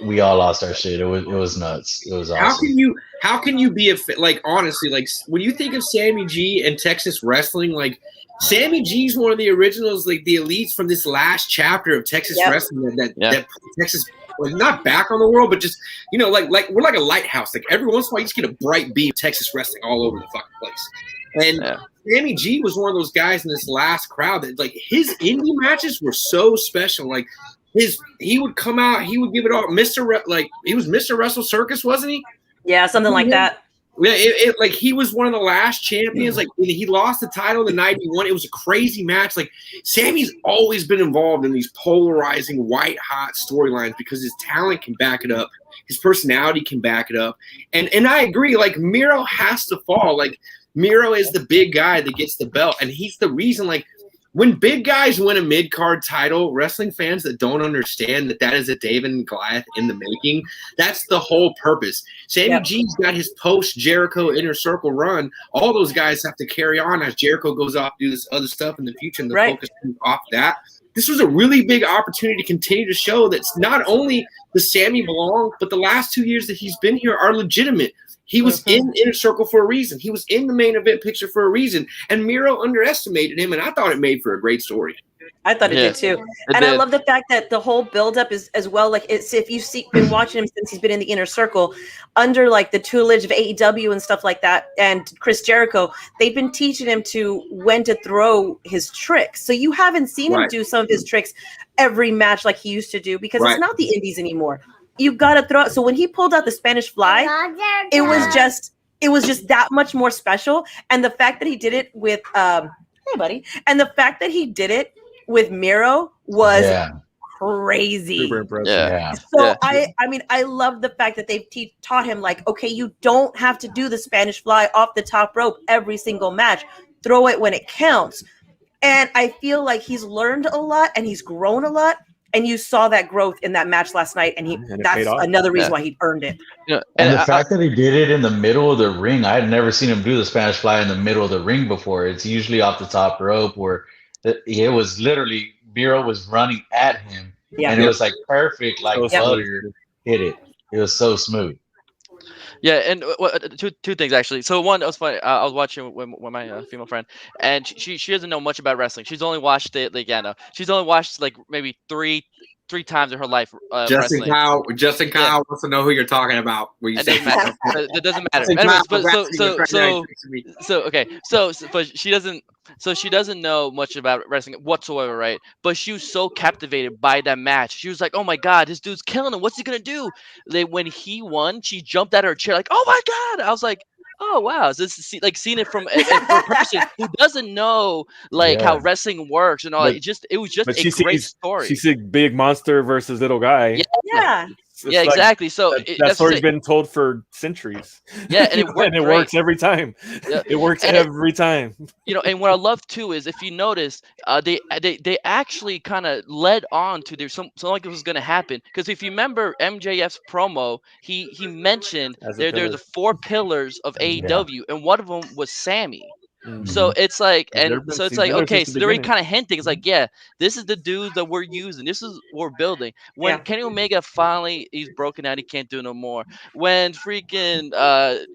[SPEAKER 5] we all lost our shit. It was nuts. It was awesome.
[SPEAKER 2] How can you be like, honestly, like when you think of Sammy G and Texas wrestling, like Sammy G's one of the originals, like the elites from this last chapter of Texas wrestling that put Texas, like, not back on the world, but just, you know, like we're like a lighthouse. Like every once in a while you just get a bright beam of Texas wrestling all over the fucking place. And Sammy G was one of those guys in this last crowd that, like, his indie matches were so special. Like he would come out, he would give it all. He was Mr. Wrestle Circus, wasn't he?
[SPEAKER 3] Yeah, something like that.
[SPEAKER 2] Yeah, like he was one of the last champions. Like he lost the title in '91. It was a crazy match. Like Sammy's always been involved in these polarizing, white hot storylines because his talent can back it up, his personality can back it up. And I agree. Like Miro has to fall. Like Miro is the big guy that gets the belt, and he's the reason. Like when big guys win a mid-card title, wrestling fans that don't understand that is a David and Goliath in the making, that's the whole purpose. Sammy G's got his post-Jericho Inner Circle run. All those guys have to carry on as Jericho goes off to do this other stuff in the future, and the focus comes off that. This was a really big opportunity to continue to show that not only does Sammy belong, but the last 2 years that he's been here are legitimate. He was in Inner Circle for a reason. He was in the main event picture for a reason. And Miro underestimated him, and I thought it made for a great story.
[SPEAKER 3] I thought it did too. I love the fact that the whole buildup is as well. Like it's if you've been watching him since he's been in the Inner Circle, under like the tutelage of AEW and stuff like that, and Chris Jericho, they've been teaching him to when to throw his tricks. So you haven't seen him do some of his tricks every match like he used to do because it's not the indies anymore. You've got to throw it. So when he pulled out the Spanish Fly, it was just that much more special. And the fact that he did it with hey buddy, and the fact that he did it with Miro was crazy.
[SPEAKER 1] Super impressive.
[SPEAKER 3] So I mean, I love the fact that they've taught him, like, okay, you don't have to do the Spanish Fly off the top rope every single match. Throw it when it counts. And I feel like he's learned a lot and he's grown a lot. And you saw that growth in that match last night, and that's another reason why he earned it.
[SPEAKER 5] And the fact that he did it in the middle of the ring, I had never seen him do the Spanish Fly in the middle of the ring before. It's usually off the top rope where it was literally Miro was running at him, and it was like perfect, like butter hit it. It was so smooth.
[SPEAKER 4] Yeah, and two things actually. So one, it was funny. I was watching with my female friend, and she doesn't know much about wrestling. She's only watched it she's only watched like maybe three times in her life.
[SPEAKER 2] Justin Kyle wants to know who you're talking about.
[SPEAKER 4] It doesn't matter. It doesn't matter. Anyways, but she doesn't. So she doesn't know much about wrestling whatsoever, right? But she was so captivated by that match. She was like, "Oh my god, this dude's killing him. What's he gonna do?" When he won, she jumped out of her chair like, "Oh my god!" I was like, "Oh wow, is this like seeing it from a person who doesn't know like how wrestling works and all?" It was just a great story.
[SPEAKER 1] She's a big monster versus little guy.
[SPEAKER 3] Yeah.
[SPEAKER 1] Like,
[SPEAKER 4] exactly. So
[SPEAKER 1] that story's been told for centuries.
[SPEAKER 4] Yeah, and it
[SPEAKER 1] works every time.
[SPEAKER 4] Yeah.
[SPEAKER 1] It works every time.
[SPEAKER 4] And what I love too is if you notice, they actually kind of led on to there's something like it was going to happen, because if you remember MJF's promo, he mentioned they're the 4 pillars of AEW, and one of them was Sammy. So it's like,
[SPEAKER 1] They've
[SPEAKER 4] and
[SPEAKER 1] been
[SPEAKER 4] so it's
[SPEAKER 1] seen
[SPEAKER 4] like,
[SPEAKER 1] better
[SPEAKER 4] okay,
[SPEAKER 1] since the
[SPEAKER 4] so they're already
[SPEAKER 1] beginning.
[SPEAKER 4] kind of hinting. It's like, yeah, this is the dudes that we're using. This is what we're building. When
[SPEAKER 3] Yeah.
[SPEAKER 4] Kenny Omega finally he's broken out, he can't do no more. When freaking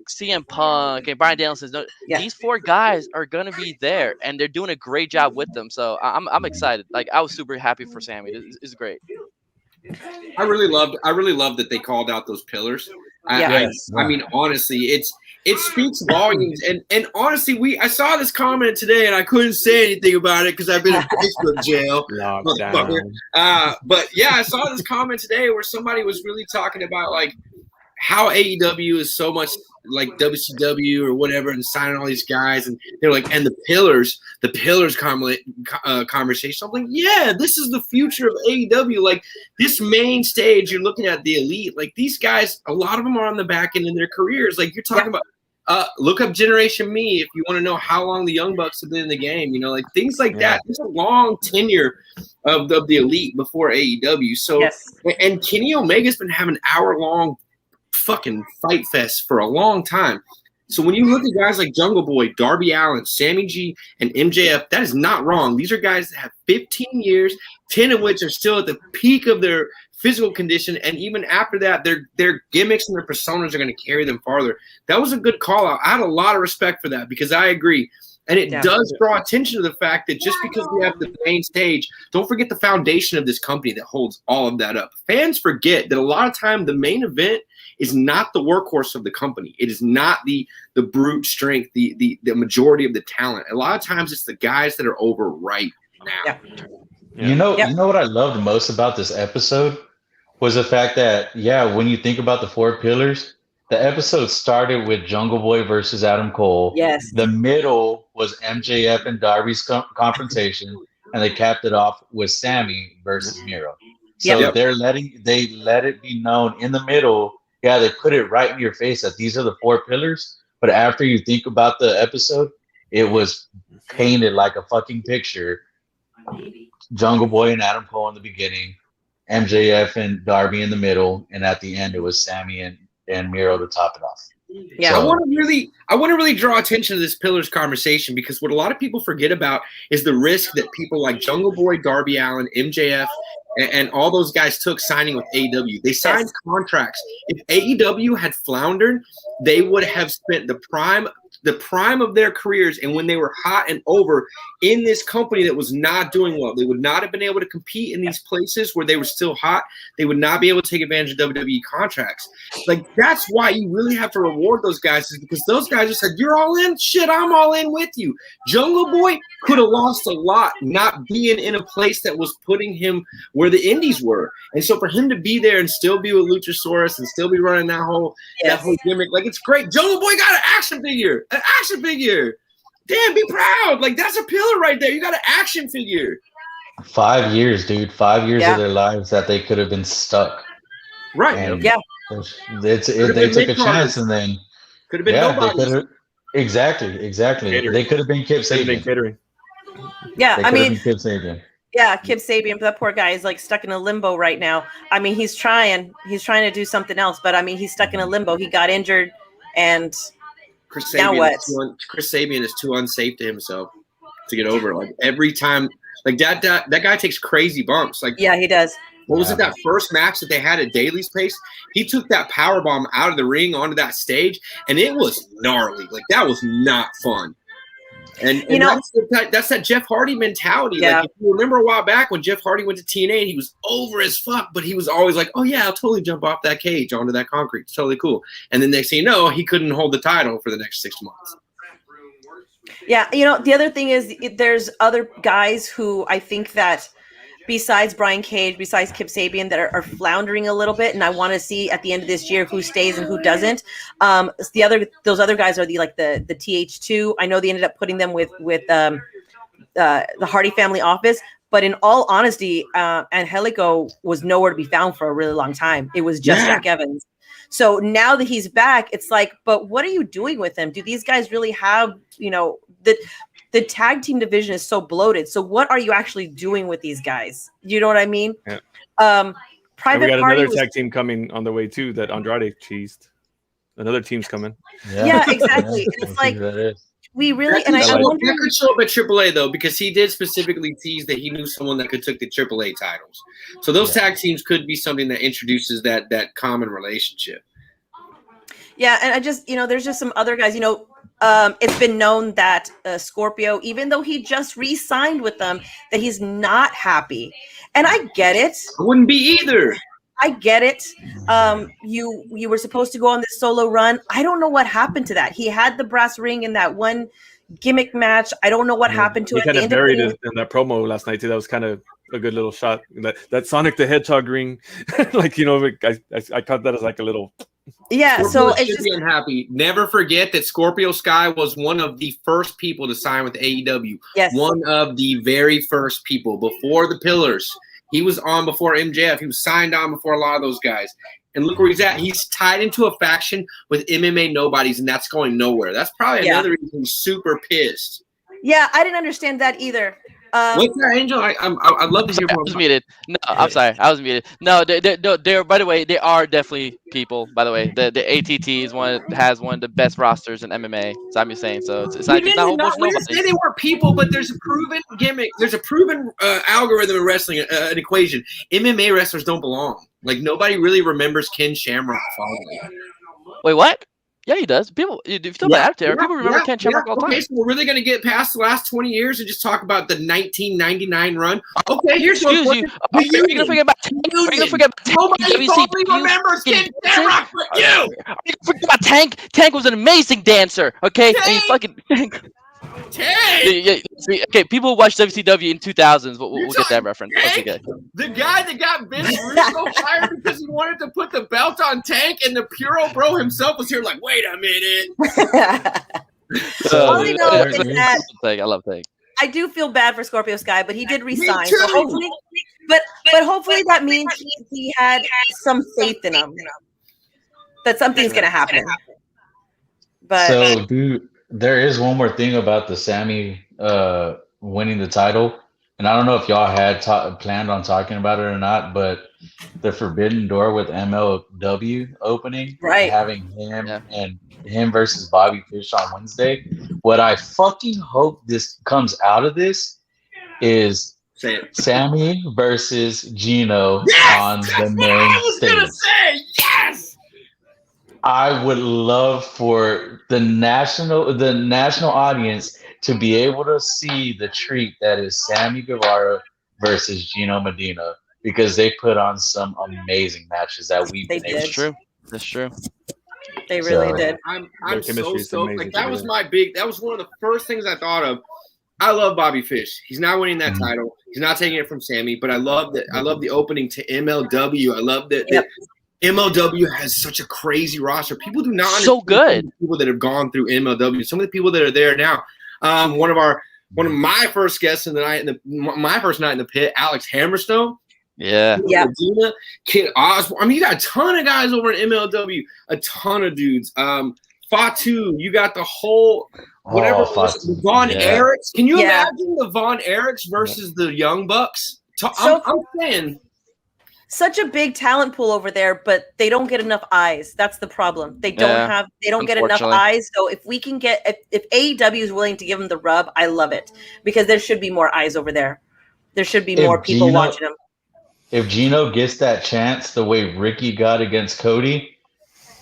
[SPEAKER 4] CM Punk and Brian Danielson, no,
[SPEAKER 3] Yeah.
[SPEAKER 4] these four guys are gonna be there, and they're doing a great job with them. So I'm excited. Like I was super happy for Sammy. It's great.
[SPEAKER 2] I really loved that they called out those pillars.
[SPEAKER 3] Yeah.
[SPEAKER 2] I mean, honestly, it speaks volumes. And honestly, I saw this comment today, and I couldn't say anything about it because I've been in Facebook jail, motherfucker.
[SPEAKER 1] Lockdown.
[SPEAKER 2] But yeah, I saw this comment today where somebody was really talking about like how AEW is so much like WCW or whatever, and signing all these guys, and they're like, and the pillars conversation. I'm like, yeah, this is the future of AEW. Like this main stage, you're looking at the elite. Like these guys, a lot of them are on the back end in their careers. Like you're talking about. Look up Generation Me if you want to know how long the Young Bucks have been in the game. You know, like things like that. There's a long tenure of the elite before AEW. So, and Kenny Omega's been having hour-long fucking fight fest for a long time. So when you look at guys like Jungle Boy, Darby Allin, Sammy G, and MJF, that is not wrong. These are guys that have 15 years, 10 of which are still at the peak of their physical condition, and even after that, their gimmicks and their personas are going to carry them farther. That was a good call out. I had a lot of respect for that because I agree. And it does draw attention to the fact that just because we have the main stage, don't forget the foundation of this company that holds all of that up. Fans forget that a lot of time the main event is not the workhorse of the company. It is not the brute strength, the majority of the talent. A lot of times it's the guys that are over right now.
[SPEAKER 5] You know what I loved most about this episode was the fact that, when you think about the four pillars, the episode started with Jungle Boy versus Adam Cole.
[SPEAKER 3] Yes.
[SPEAKER 5] The middle was MJF and Darby's confrontation, and they capped it off with Sammy versus Miro. So they let it be known in the middle. Yeah, they put it right in your face that these are the four pillars. But after you think about the episode, it was painted like a fucking picture. Jungle Boy and Adam Cole in the beginning, MJF and Darby in the middle, and at the end it was Sammy and Miro to top it off.
[SPEAKER 3] Yeah,
[SPEAKER 2] I want to really draw attention to this pillars conversation because what a lot of people forget about is the risk that people like Jungle Boy, Darby Allin, MJF, and all those guys took signing with AEW. They signed contracts. If AEW had floundered, they would have spent the prime of their careers, and when they were hot and over in this company that was not doing well, they would not have been able to compete in these places where they were still hot. They would not be able to take advantage of WWE contracts. Like that's why you really have to reward those guys, is because those guys just said, "You're all in, shit, I'm all in with you." Jungle Boy could have lost a lot not being in a place that was putting him where the indies were, and so for him to be there and still be with Luchasaurus and still be running that whole gimmick, like it's great. Jungle Boy got an action figure. Damn, be proud. Like that's a pillar right there. You got an action figure. 5 years, dude. 5 years of their lives that they could have been stuck. Right.
[SPEAKER 5] And they took a chance, and then
[SPEAKER 2] could have been nobody.
[SPEAKER 5] Exactly.
[SPEAKER 1] Catering.
[SPEAKER 5] They could have been Kip Sabian.
[SPEAKER 1] Catering.
[SPEAKER 3] Yeah, I mean,
[SPEAKER 5] Kip Sabian.
[SPEAKER 3] Yeah, Kip Sabian, but that poor guy is like stuck in a limbo right now. I mean, he's trying to do something else, but I mean, he's stuck in a limbo. He got injured, and
[SPEAKER 2] Chris
[SPEAKER 3] now what?
[SPEAKER 2] Chris Sabian is too unsafe to himself to get over. Like every time, like that guy takes crazy bumps. Like
[SPEAKER 3] he does.
[SPEAKER 2] What was it, that first match that they had at Daily's Place? He took that power bomb out of the ring onto that stage, and it was gnarly. Like that was not fun. And that's that Jeff Hardy mentality.
[SPEAKER 3] Yeah.
[SPEAKER 2] Like if you remember a while back when Jeff Hardy went to TNA, he was over as fuck, but he was always like, "Oh yeah, I'll totally jump off that cage onto that concrete. It's totally cool." And then next thing you know, he couldn't hold the title for the next 6 months.
[SPEAKER 3] Yeah, the other thing is there's other guys who I think that besides Brian Cage, besides Kip Sabian, that are floundering a little bit, and I want to see at the end of this year who stays and who doesn't. Those other guys are the TH2. I know they ended up putting them with the Hardy family office, but in all honesty, Angelico was nowhere to be found for a really long time. It was just Jack Evans. So now that he's back, it's like, but what are you doing with him? Do these guys really have, the tag team division is so bloated. So what are you actually doing with these guys? You know what I mean?
[SPEAKER 1] Yeah.
[SPEAKER 3] Private
[SPEAKER 1] we got
[SPEAKER 3] Party
[SPEAKER 1] another tag team coming on the way too that Andrade cheesed. Another team's coming.
[SPEAKER 3] Yeah, exactly. It's like, We really,
[SPEAKER 2] and
[SPEAKER 3] I wonder.
[SPEAKER 2] That could show up at AAA though, because he did specifically tease that he knew someone that could take the AAA titles. So those tag teams could be something that introduces that common relationship.
[SPEAKER 3] Yeah, and I just, there's just some other guys. It's been known that Scorpio, even though he just re-signed with them, that he's not happy, and I get it.
[SPEAKER 2] I wouldn't be either.
[SPEAKER 3] I get it. You were supposed to go on this solo run. I don't know what happened to that. He had the brass ring in that one gimmick match. I don't know what happened to it.
[SPEAKER 1] He kind of buried it in that promo last night too. That was kind of a good little shot. That Sonic the Hedgehog ring, I caught that as like a little.
[SPEAKER 3] Yeah,
[SPEAKER 2] Scorpio
[SPEAKER 3] so
[SPEAKER 2] should
[SPEAKER 3] it's just
[SPEAKER 2] be unhappy. Never forget that Scorpio Sky was one of the first people to sign with AEW.
[SPEAKER 3] Yes.
[SPEAKER 2] One of the very first people before the Pillars. He was on before MJF. He was signed on before a lot of those guys. And look where he's at. He's tied into a faction with MMA nobodies, and that's going nowhere. That's probably another reason he's super pissed.
[SPEAKER 3] Yeah, I didn't understand that either.
[SPEAKER 2] What's that, Angel? I'd love to hear more.
[SPEAKER 4] I was muted. No, I'm sorry. I was muted. No, they're by the way, they are definitely people. By the way, the ATT has one of the best rosters in MMA. So I'm just saying. So it's not a whole bunch of
[SPEAKER 2] we didn't say they weren't people, but there's a proven gimmick. There's a proven algorithm in wrestling, an equation. MMA wrestlers don't belong. Like nobody really remembers Ken Shamrock following.
[SPEAKER 4] Wait, what? Yeah, he does. People, if you talk about actor, people remember Ken Shamrock all the time.
[SPEAKER 2] Okay, so we're really going to get past the last 20 years and just talk about the 1999 run. Okay, here's what.
[SPEAKER 4] Excuse you. Are you going to forget about Tank? Are you going to forget about Tank?
[SPEAKER 2] Nobody probably remembers Ken Shamrock but you.
[SPEAKER 4] Are you going to forget about Tank? Tank was an amazing dancer, okay?
[SPEAKER 2] Tank!
[SPEAKER 4] And he fucking...
[SPEAKER 2] Tank!
[SPEAKER 4] Okay, people who watched WCW in 2000s, we'll get that reference. Okay.
[SPEAKER 2] The guy that got Vince Russo fired because he wanted to put the belt on Tank, and the Puro Bro himself was here like, wait a minute.
[SPEAKER 3] All I know is that
[SPEAKER 4] I love Tank.
[SPEAKER 3] I do feel bad for Scorpio Sky, but he did resign. So hopefully, but hopefully that means he had some faith in him that something's going to happen. But
[SPEAKER 5] so, dude, there is one more thing about the Sammy winning the title, and I don't know if y'all had planned on talking about it or not, but the Forbidden Door with MLW opening,
[SPEAKER 3] right?
[SPEAKER 5] Having him and him versus Bobby Fish on Wednesday. What I fucking hope this comes out of this is Sammy versus Gino on the main stage.
[SPEAKER 2] Gonna say yes.
[SPEAKER 5] I would love for the national audience to be able to see the treat that is Sammy Guevara versus Gino Medina, because they put on some amazing matches that we've been able to see.
[SPEAKER 4] That's true.
[SPEAKER 3] They really did.
[SPEAKER 2] I'm so stoked. Like that was one of the first things I thought of. I love Bobby Fish. He's not winning that title. He's not taking it from Sammy, but I love that. I love the opening to MLW. I love that. MLW has such a crazy roster. People do not understand
[SPEAKER 4] so good.
[SPEAKER 2] People that have gone through MLW. Some of the people that are there now. One of my first guests in the night, my first night in the pit, Alex Hammerstone.
[SPEAKER 4] Yeah.
[SPEAKER 2] Medina, Kid Osborne. I mean, you got a ton of guys over in MLW. A ton of dudes. Fatu. You got the whole whatever. Von Erichs. Can you imagine the Von Erichs versus the Young Bucks? I'm saying.
[SPEAKER 3] Such a big talent pool over there, but they don't get enough eyes. That's the problem. They don't get enough eyes. So if we can get, if AEW is willing to give them the rub, I love it, because there should be more eyes over there. There should be more people watching them.
[SPEAKER 5] If Gino gets that chance the way Ricky got against Cody,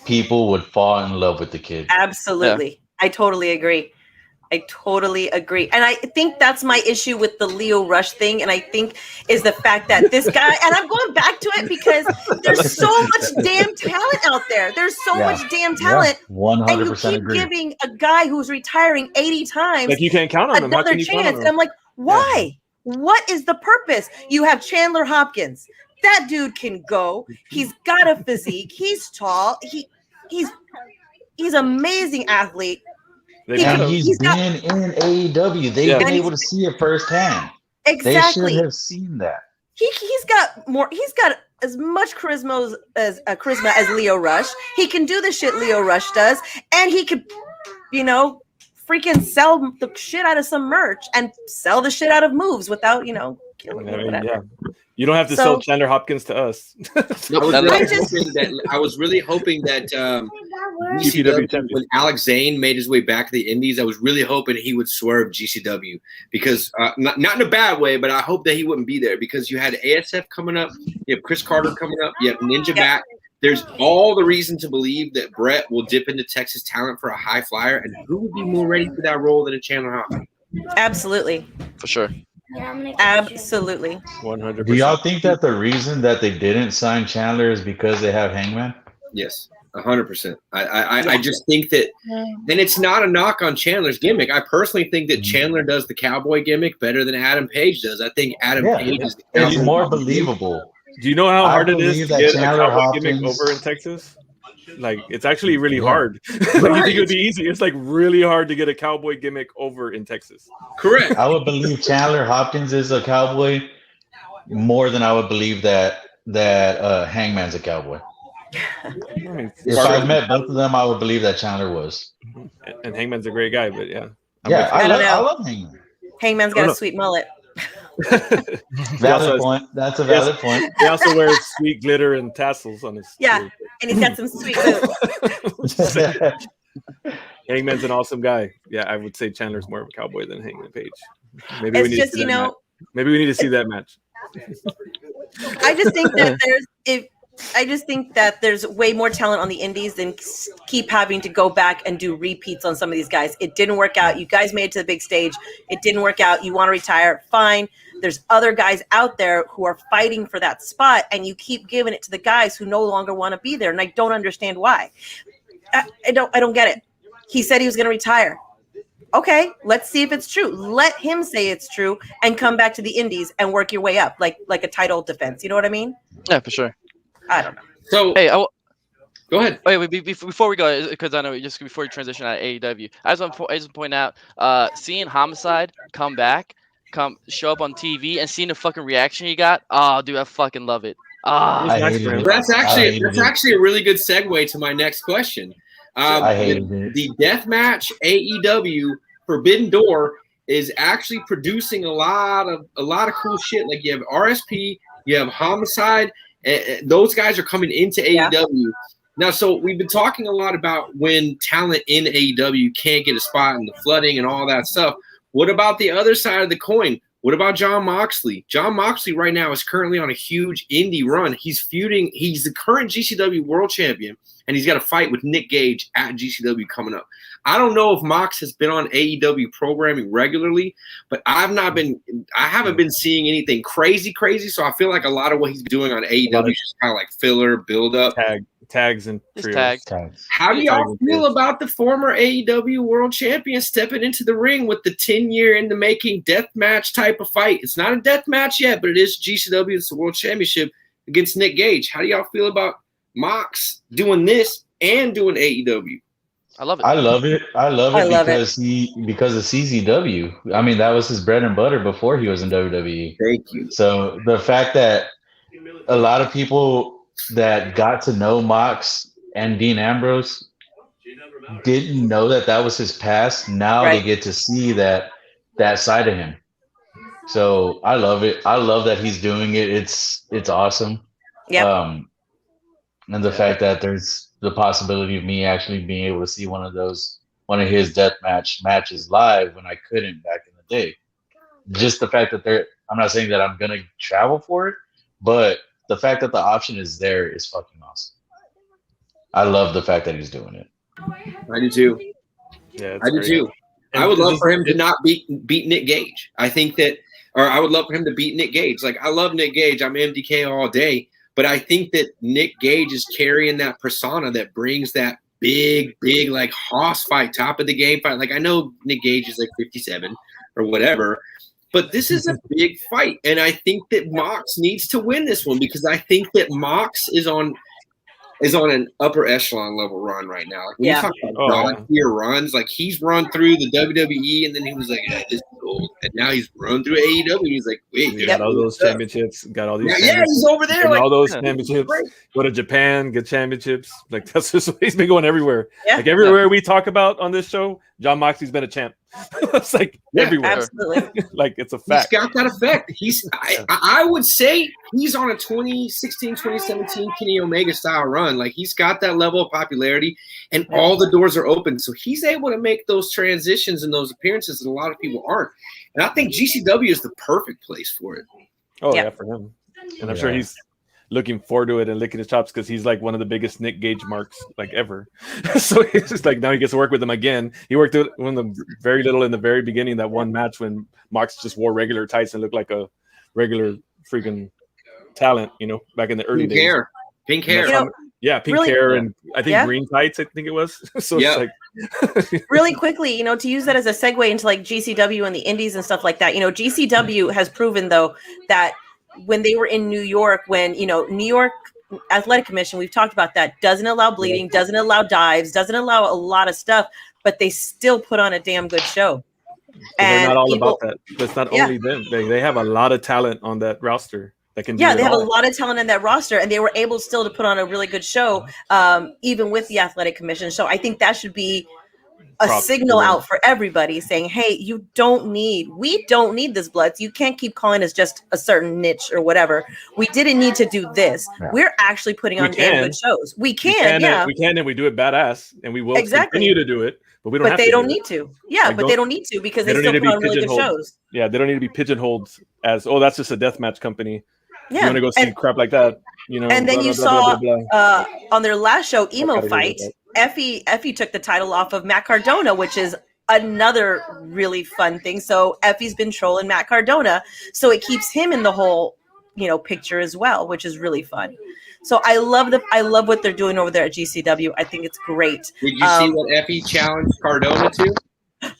[SPEAKER 5] people would fall in love with the kid.
[SPEAKER 3] Absolutely. Yeah. I totally agree. And I think that's my issue with the Lio Rush thing. And I think is the fact that this guy, and I'm going back to it because there's so much damn talent out there. There's so much damn talent.
[SPEAKER 5] 100%
[SPEAKER 3] and you keep giving a guy who's retiring 80 times
[SPEAKER 1] like you can't count on him.
[SPEAKER 3] another chance. And I'm like, why? Yeah. What is the purpose? You have Chandler Hopkins. That dude can go. He's got a physique. He's tall. He's amazing athlete.
[SPEAKER 5] He's been in AEW. They've been able to see it firsthand.
[SPEAKER 3] Exactly.
[SPEAKER 5] They should have seen that.
[SPEAKER 3] He's got as much charisma as Lio Rush. He can do the shit Lio Rush does, and he could, freaking sell the shit out of some merch and sell the shit out of moves without,
[SPEAKER 1] I mean, yeah. You don't have to sell Chandler Hopkins to us.
[SPEAKER 2] I was really hoping that GCW, when Alex Zane made his way back to the Indies, I was really hoping he would swerve GCW because not in a bad way, but I hope that he wouldn't be there because you had ASF coming up, you have Chris Carter coming up, you have Ninja back. There's all the reason to believe that Brett will dip into Texas talent for a high flyer, and who would be more ready for that role than a Chandler Hopkins?
[SPEAKER 3] Absolutely,
[SPEAKER 4] for sure.
[SPEAKER 3] Absolutely.
[SPEAKER 1] 100%.
[SPEAKER 5] Do y'all think that the reason that they didn't sign Chandler is because they have Hangman?
[SPEAKER 2] Yes, 100%. I just think that, and it's not a knock on Chandler's gimmick. I personally think that Chandler does the cowboy gimmick better than Adam Page does. I think Adam Page is the
[SPEAKER 5] it's more believable.
[SPEAKER 1] Do you know how hard it is to get
[SPEAKER 5] Chandler
[SPEAKER 1] a cowboy
[SPEAKER 5] Hopkins
[SPEAKER 1] gimmick over in Texas? Like, it's actually really hard. Like, you think it would be easy? It's like really hard to get a cowboy gimmick over in Texas.
[SPEAKER 2] Correct.
[SPEAKER 5] I would believe Chandler Hopkins is a cowboy more than I would believe that Hangman's a cowboy.
[SPEAKER 1] I mean,
[SPEAKER 5] if I met both of them, I would believe that Chandler was.
[SPEAKER 1] And Hangman's a great guy, but yeah.
[SPEAKER 5] I love Hangman.
[SPEAKER 3] Hangman's got a sweet mullet.
[SPEAKER 5] Valid point. That's a valid point.
[SPEAKER 1] He also wears sweet glitter and tassels on his.
[SPEAKER 3] Yeah, and he's got some sweet boots.
[SPEAKER 1] Hangman's an awesome guy. Yeah, I would say Chandler's more of a cowboy than Hangman Page. Maybe
[SPEAKER 3] it's
[SPEAKER 1] we need
[SPEAKER 3] just
[SPEAKER 1] to see that match. Maybe we need to see that match.
[SPEAKER 3] I just think that there's way more talent on the indies than keep having to go back and do repeats on some of these guys. It didn't work out. You guys made it to the big stage. It didn't work out. You want to retire. Fine. There's other guys out there who are fighting for that spot, and you keep giving it to the guys who no longer want to be there. And I don't understand why. I don't get it. He said he was going to retire. Okay, let's see if it's true. Let him say it's true and come back to the indies and work your way up like a title defense. You know what I mean?
[SPEAKER 4] Yeah, for sure.
[SPEAKER 3] I don't know.
[SPEAKER 4] So hey,
[SPEAKER 2] go ahead.
[SPEAKER 4] Wait, before we go, because I know just before you transition out of AEW, I just want to point out, seeing Homicide come back, show up on TV, and seeing the fucking reaction he got. Oh, dude, I fucking love it.
[SPEAKER 2] That's actually a really good segue to my next question. The Deathmatch AEW Forbidden Door is actually producing a lot of cool shit. Like you have RSP, you have Homicide. Those guys are coming into AEW now. So we've been talking a lot about when talent in AEW can't get a spot and the flooding and all that stuff. What about the other side of the coin? What about Jon Moxley? Jon Moxley right now is currently on a huge indie run. He's feuding. He's the current GCW World Champion, and he's got a fight with Nick Gage at GCW coming up. I don't know if Mox has been on AEW programming regularly, but I haven't been seeing anything crazy. So I feel like a lot of what he's doing on AEW is just kind of like filler, build up.
[SPEAKER 1] Tags and
[SPEAKER 4] tags.
[SPEAKER 2] How do y'all feel about the former AEW World Champion stepping into the ring with the 10-year in the making death match type of fight? It's not a death match yet, but it is GCW. It's the World Championship against Nick Gage. How do y'all feel about Mox doing this and doing AEW?
[SPEAKER 4] I love it.
[SPEAKER 5] I love it because of CZW. I mean, that was his bread and butter before he was in WWE.
[SPEAKER 2] Thank you.
[SPEAKER 5] So the fact that a lot of people that got to know Mox and Dean Ambrose didn't know that was his past. Now they get to see that side of him. So I love it. I love that he's doing it. It's awesome.
[SPEAKER 3] Yeah.
[SPEAKER 5] And the fact that there's the possibility of me actually being able to see one of his deathmatch matches live when I couldn't back in the day. Just the fact that I'm not saying that I'm gonna travel for it, but the fact that the option is there is fucking awesome. I love the fact that he's doing it.
[SPEAKER 2] I do too.
[SPEAKER 1] Yeah,
[SPEAKER 2] I do too. I would love for him to not beat Nick Gage. I think that, or I would love for him to beat Nick Gage. Like, I love Nick Gage. I'm MDK all day. But I think that Nick Gage is carrying that persona that brings that big, like hoss fight, top of the game fight. Like, I know Nick Gage is like 57 or whatever, but this is a big fight. And I think that Mox needs to win this one because I think that Mox is on an upper echelon level run right now. Like when you talk about dog-tier runs, like he's run through the WWE and then he was like, yeah, this is old. And now he's run through AEW. He's like, wait,
[SPEAKER 1] he got all those championships, got all these.
[SPEAKER 2] Yeah, he's over there.
[SPEAKER 1] Like, all those championships. Go to Japan, get championships. Like that's just he's been going everywhere. Yeah. Like everywhere we talk about on this show, John Moxley's been a champ. It's like everywhere.
[SPEAKER 3] Absolutely.
[SPEAKER 1] Like it's a fact.
[SPEAKER 2] He's got that effect. I would say he's on a 2016, 2017 Kenny Omega style run. Like he's got that level of popularity and all the doors are open. So he's able to make those transitions and those appearances that a lot of people aren't. And I think GCW is the perfect place for it.
[SPEAKER 1] Oh yeah, for him. And I'm sure he's looking forward to it and licking his chops because he's like one of the biggest Nick Gage marks like ever. So it's just like now he gets to work with him again. He worked with one of the very little in the very beginning, that one match when Mox just wore regular tights and looked like a regular freaking talent, you know, back in the early days.
[SPEAKER 2] Pink hair.
[SPEAKER 1] Pink hair and I think green tights, I think it was. So it's like
[SPEAKER 3] really quickly, you know, to use that as a segue into like GCW and the indies and stuff like that. You know, GCW has proven though that when they were in New York, when, you know, New York Athletic Commission, we've talked about that, doesn't allow bleeding, doesn't allow dives, doesn't allow a lot of stuff, but they still put on a damn good show.
[SPEAKER 1] And they're not all about that. But it's not only them. They have a lot of talent on that roster that can do
[SPEAKER 3] they have
[SPEAKER 1] all.
[SPEAKER 3] a lot of talent in that roster, and they were able still to put on a really good show, even with the Athletic Commission. So I think that should be a signal out for everybody saying, hey, we don't need this blood. You can't keep calling us just a certain niche or whatever. We didn't need to do this. Yeah. We're actually putting on damn good shows. We can,
[SPEAKER 1] and we do it badass, and we will continue to do it, but we don't have to.
[SPEAKER 3] But they don't need to. Yeah, but they don't need to because they still put on really good shows.
[SPEAKER 1] Yeah, they don't need to be pigeonholed as, oh, that's just a deathmatch company. Yeah. You want to go see crap like that, you know.
[SPEAKER 3] And then you saw on their last show, Emo Fight, Effie took the title off of Matt Cardona, which is another really fun thing. So Effie's been trolling Matt Cardona, so it keeps him in the whole, you know, picture as well, which is really fun. So I love what they're doing over there at GCW. I think it's great.
[SPEAKER 2] Did you see what Effie challenged Cardona to?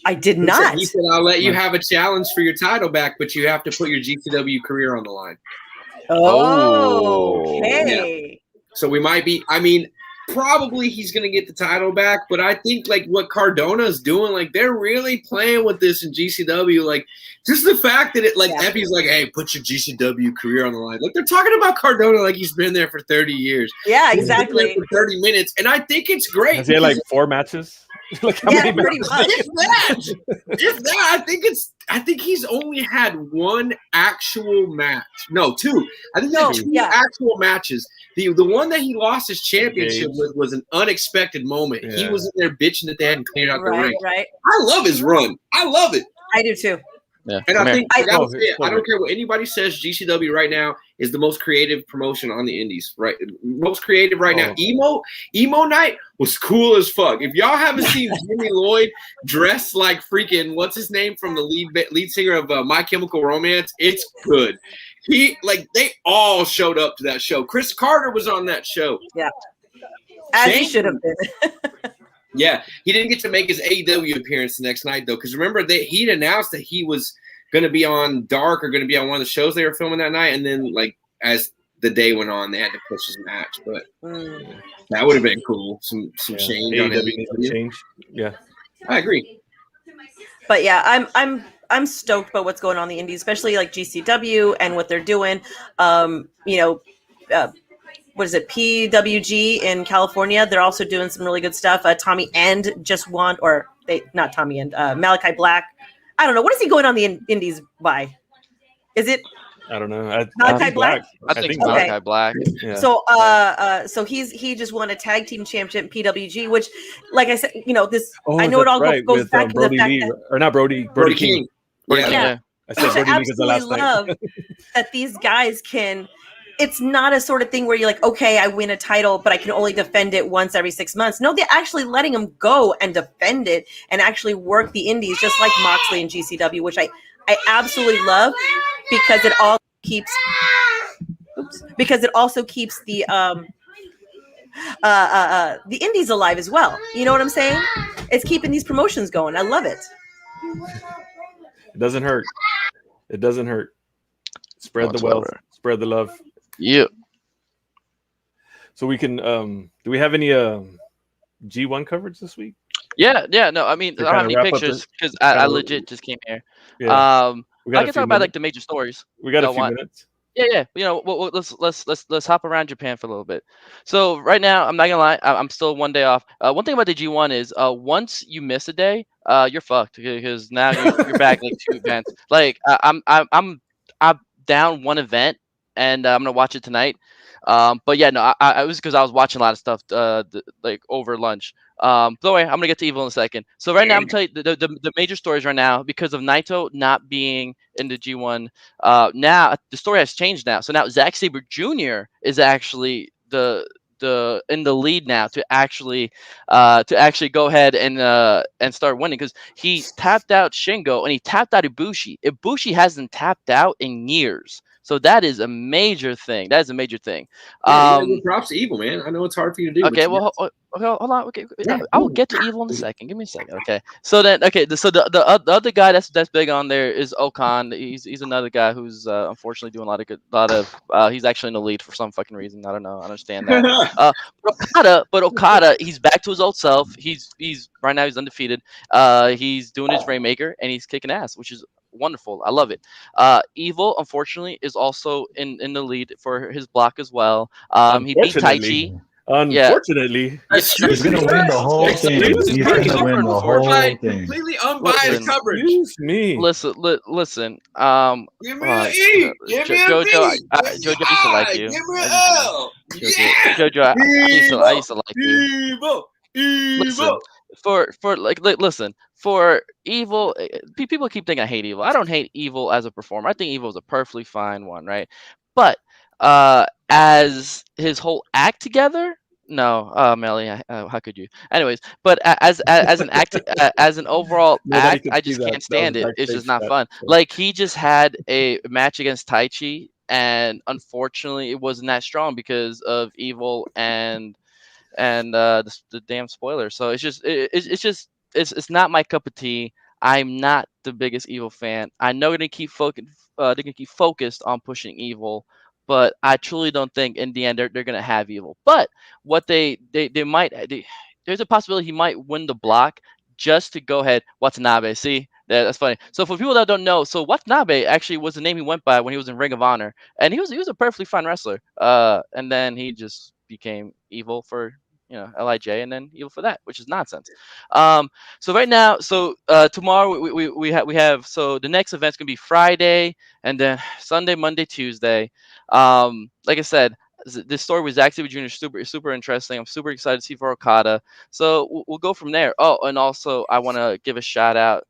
[SPEAKER 3] I did not.
[SPEAKER 2] He said, "I'll let you have a challenge for your title back, but you have to put your GCW career on the line."
[SPEAKER 3] Oh, okay.
[SPEAKER 2] Yeah. So we might be. I mean, probably he's going to get the title back, but I think like what Cardona's doing, like they're really playing with this in GCW. Like just the fact that Effie's like, hey, put your GCW career on the line. Like they're talking about Cardona like he's been there for 30 years.
[SPEAKER 3] Yeah, exactly.
[SPEAKER 2] For 30 minutes. And I think it's great.
[SPEAKER 1] Has he had like 4 matches? Like how many
[SPEAKER 3] pretty much.
[SPEAKER 2] If that, I think he's only had 1 actual match. No, 2. I think he had 2 actual matches. The one that he lost his championship with was an unexpected moment. Yeah. He was in there bitching that they hadn't cleared out the ring.
[SPEAKER 3] Right.
[SPEAKER 2] I love his run. I love it.
[SPEAKER 3] I do too.
[SPEAKER 4] Yeah.
[SPEAKER 2] And I think I don't care what anybody says, GCW right now is the most creative promotion on the indies, right? Most creative right now. Emo night was cool as fuck. If y'all haven't seen Jimmy Lloyd dressed like freaking what's his name from the lead singer of My Chemical Romance, it's good. They all showed up to that show. Chris Carter was on that show.
[SPEAKER 3] Yeah. As he should have been.
[SPEAKER 2] Yeah, he didn't get to make his AEW appearance the next night, though, because remember, he'd announced that he was going to be on Dark or going to be on one of the shows they were filming that night, and then, like, as the day went on, they had to push his match, but that would have been cool. Some change on AEW.
[SPEAKER 1] Change. Yeah.
[SPEAKER 2] I agree.
[SPEAKER 3] But, yeah, I'm stoked about what's going on in the indies, especially, like, GCW and what they're doing. What is it, PWG in California? They're also doing some really good stuff. Tommy End just won, not Tommy End, Malachi Black. I don't know. What is he going on the indies by? Is it?
[SPEAKER 1] I don't know.
[SPEAKER 3] Malachi Black?
[SPEAKER 4] I think Malachi Black.
[SPEAKER 1] Yeah.
[SPEAKER 3] So he just won a tag team championship in PWG, which, like I said, you know, this I know it all goes back to the fact that,
[SPEAKER 1] or not Brody King.
[SPEAKER 3] Yeah.
[SPEAKER 1] I said Brody because the last
[SPEAKER 3] love
[SPEAKER 1] night.
[SPEAKER 3] that these guys can. It's not a sort of thing where you're like, okay, I win a title, but I can only defend it once every 6 months. No, they're actually letting them go and defend it and actually work the indies, just like Moxley and GCW, which I absolutely love because it all keeps. Because it also keeps the indies alive as well. You know what I'm saying? It's keeping these promotions going. I love it.
[SPEAKER 1] It doesn't hurt. It doesn't hurt. Spread the wealth. Spread the love.
[SPEAKER 4] Yeah.
[SPEAKER 1] So we can do we have any G1 coverage this week?
[SPEAKER 4] Yeah, no, I mean I don't have any pictures because I legit just came here.
[SPEAKER 1] Yeah.
[SPEAKER 4] I can talk about like the major stories.
[SPEAKER 1] We got a few minutes.
[SPEAKER 4] Yeah. Let's hop around Japan for a little bit. So right now, I'm not gonna lie, I'm still one day off. One thing about the G1 is, once you miss a day, you're fucked because now you're back like 2 events. Like I'm down one event, and I'm gonna watch it tonight. But yeah, no, I it was because I was watching a lot of stuff like over lunch. Don't worry, I'm gonna get to Evil in a second. So right now, I'm telling you the major stories right now because of Naito not being in the G1. Now the story has changed now. So now Zack Sabre Jr. is actually the in the lead now to actually go ahead and start winning because he tapped out Shingo and he tapped out Ibushi. Ibushi hasn't tapped out in years. So that is a major thing. That is a major thing.
[SPEAKER 2] Yeah, props to Evil, man. I know it's hard for you to do.
[SPEAKER 4] Okay, well, hold on. Okay, I will get to Evil in a second. Give me a second. Okay, so then, so the other guy that's big on there is Okan. He's another guy who's unfortunately doing a lot of. He's actually in the lead for some fucking reason. I don't know. I understand that. But Okada, he's back to his old self. He's right now he's undefeated. He's doing his Rainmaker and he's kicking ass, which is wonderful. I love it. Evil, unfortunately, is also in the lead for his block as well. He beat Taichi.
[SPEAKER 1] Unfortunately,
[SPEAKER 5] he's gonna win the whole thing. He's gonna win the whole thing.
[SPEAKER 2] Completely unbiased coverage.
[SPEAKER 1] Excuse me.
[SPEAKER 4] Listen.
[SPEAKER 2] Give me an E. Give me a
[SPEAKER 4] Jojo,
[SPEAKER 2] B.
[SPEAKER 4] Jojo, I used to like you.
[SPEAKER 2] Give me an L. Yeah.
[SPEAKER 4] Jojo, I used to like you.
[SPEAKER 2] Evil.
[SPEAKER 4] Listen, for Evil, people keep thinking I hate Evil. I don't hate Evil as a performer. I think Evil is a perfectly fine one, right? But as his whole act together, no, Melly, how could you? Anyways, but as an act, as an overall act, I just can't stand it. It's just not fun. Like he just had a match against Taichi, and unfortunately, it wasn't that strong because of Evil and the damn spoiler. So it's not my cup of tea. I'm not the biggest Evil fan. I know they're gonna keep focused on pushing Evil, but I truly don't think in the end they're gonna have Evil. But what they might there's a possibility he might win the block just to go ahead. Watanabe, see. That's funny. So for people that don't know, so Watanabe actually was the name he went by when he was in Ring of Honor, and he was a perfectly fine wrestler. And then he just became Evil for Lij, and then Evil for that, which is nonsense. So right now, tomorrow we have so the next event's gonna be Friday, and then Sunday, Monday, Tuesday. Like I said, this story with Zack Sabre Jr. is super interesting. I'm super excited to see for Okada. So we'll go from there. Oh, and also I want to give a shout out.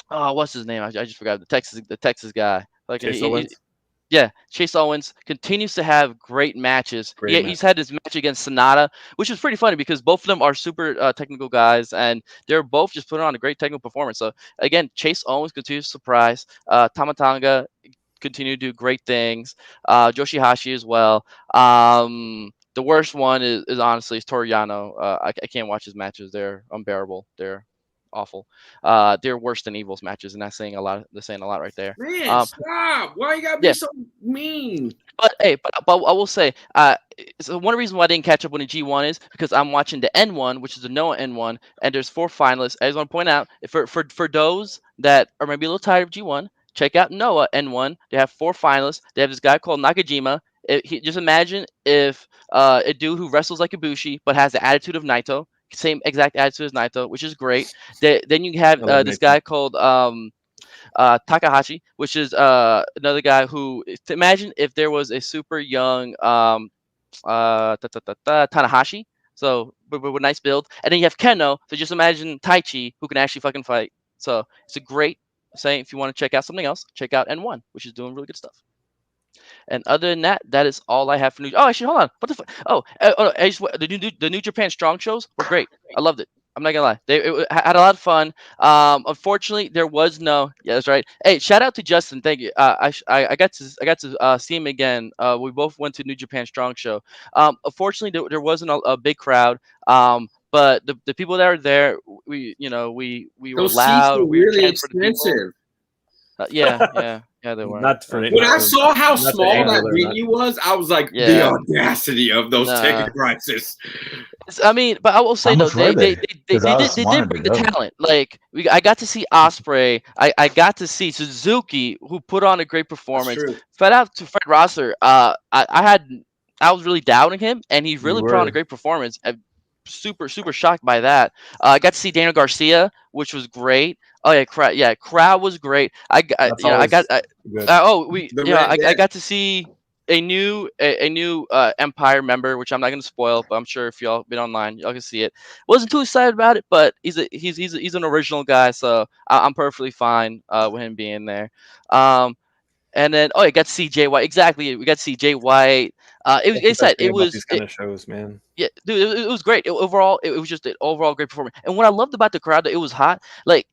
[SPEAKER 4] What's his name? I just forgot the Texas guy. Like yeah, Chase Owens continues to have great matches. He's had his match against Sonata, which is pretty funny because both of them are super technical guys, and they're both just putting on a great technical performance. So again, Chase Owens continues to surprise. Tamatanga continue to do great things. Yoshihashi as well. The worst one is honestly Toriano. I can't watch his matches. They're unbearable. They're awful. They're worse than Evil's matches, and that's saying a lot. They're saying a lot right there.
[SPEAKER 2] Man, stop! Why you gotta be so mean?
[SPEAKER 4] But hey, but I will say, so one reason why I didn't catch up on the G1 is because I'm watching the N1, which is the Noah N1, and there's 4 finalists. I just want to point out for those that are maybe a little tired of G1, check out Noah N1. They have 4 finalists. They have this guy called Nakajima. Just imagine if a dude who wrestles like Ibushi but has the attitude of Naito. Same exact attitude as Naito, which is great. Then you have this guy called Takahashi, which is another guy who. Imagine if there was a super young Tanahashi, so with a nice build, and then you have Keno. So just imagine Taichi, who can actually fucking fight. So it's a great saying. If you want to check out something else, check out N1, which is doing really good stuff. And other than that, that is all I have for news. Oh, actually, hold on. What the fuck? The New Japan Strong shows were great. I loved it. I'm not gonna lie. It had a lot of fun. Unfortunately, there was no. Yeah, that's right. Hey, shout out to Justin. Thank you. I got to see him again. We both went to New Japan Strong show. Unfortunately, there wasn't a big crowd. But the people that were there, we were loud.
[SPEAKER 2] We were really expensive.
[SPEAKER 4] Yeah, they were.
[SPEAKER 1] Not for
[SPEAKER 2] when I saw how small that venue was, I was like, the audacity of those ticket prices.
[SPEAKER 4] I mean, but I will say though, they
[SPEAKER 5] 'Cause I was
[SPEAKER 4] they did
[SPEAKER 5] wanted to
[SPEAKER 4] bring the
[SPEAKER 5] go.
[SPEAKER 4] talent. Like I got to see Osprey. I got to see Suzuki, who put on a great
[SPEAKER 2] That's
[SPEAKER 4] performance.
[SPEAKER 2] true.
[SPEAKER 4] Fed out to Fred Rosser. I was really doubting him, and he
[SPEAKER 1] You
[SPEAKER 4] really put on a
[SPEAKER 1] were.
[SPEAKER 4] great performance. I'm super shocked by that. I got to see Daniel Garcia, which was great. Oh yeah, crowd was great.
[SPEAKER 1] That's always good.
[SPEAKER 2] The red,
[SPEAKER 4] I
[SPEAKER 2] yeah.
[SPEAKER 4] got to see a new Empire member, which I'm not gonna spoil, but I'm sure if y'all been online, y'all can see it. Wasn't too excited about it, but he's an original guy, so I'm perfectly fine with him being there. And then I got to see Jay White. Exactly, we got to see Jay White.
[SPEAKER 1] That's the
[SPEAKER 4] It said
[SPEAKER 1] best thing about these kind of shows, man.
[SPEAKER 4] yeah, dude, it was great. Overall, it was just an overall great performance. And what I loved about the crowd, that it was hot. Like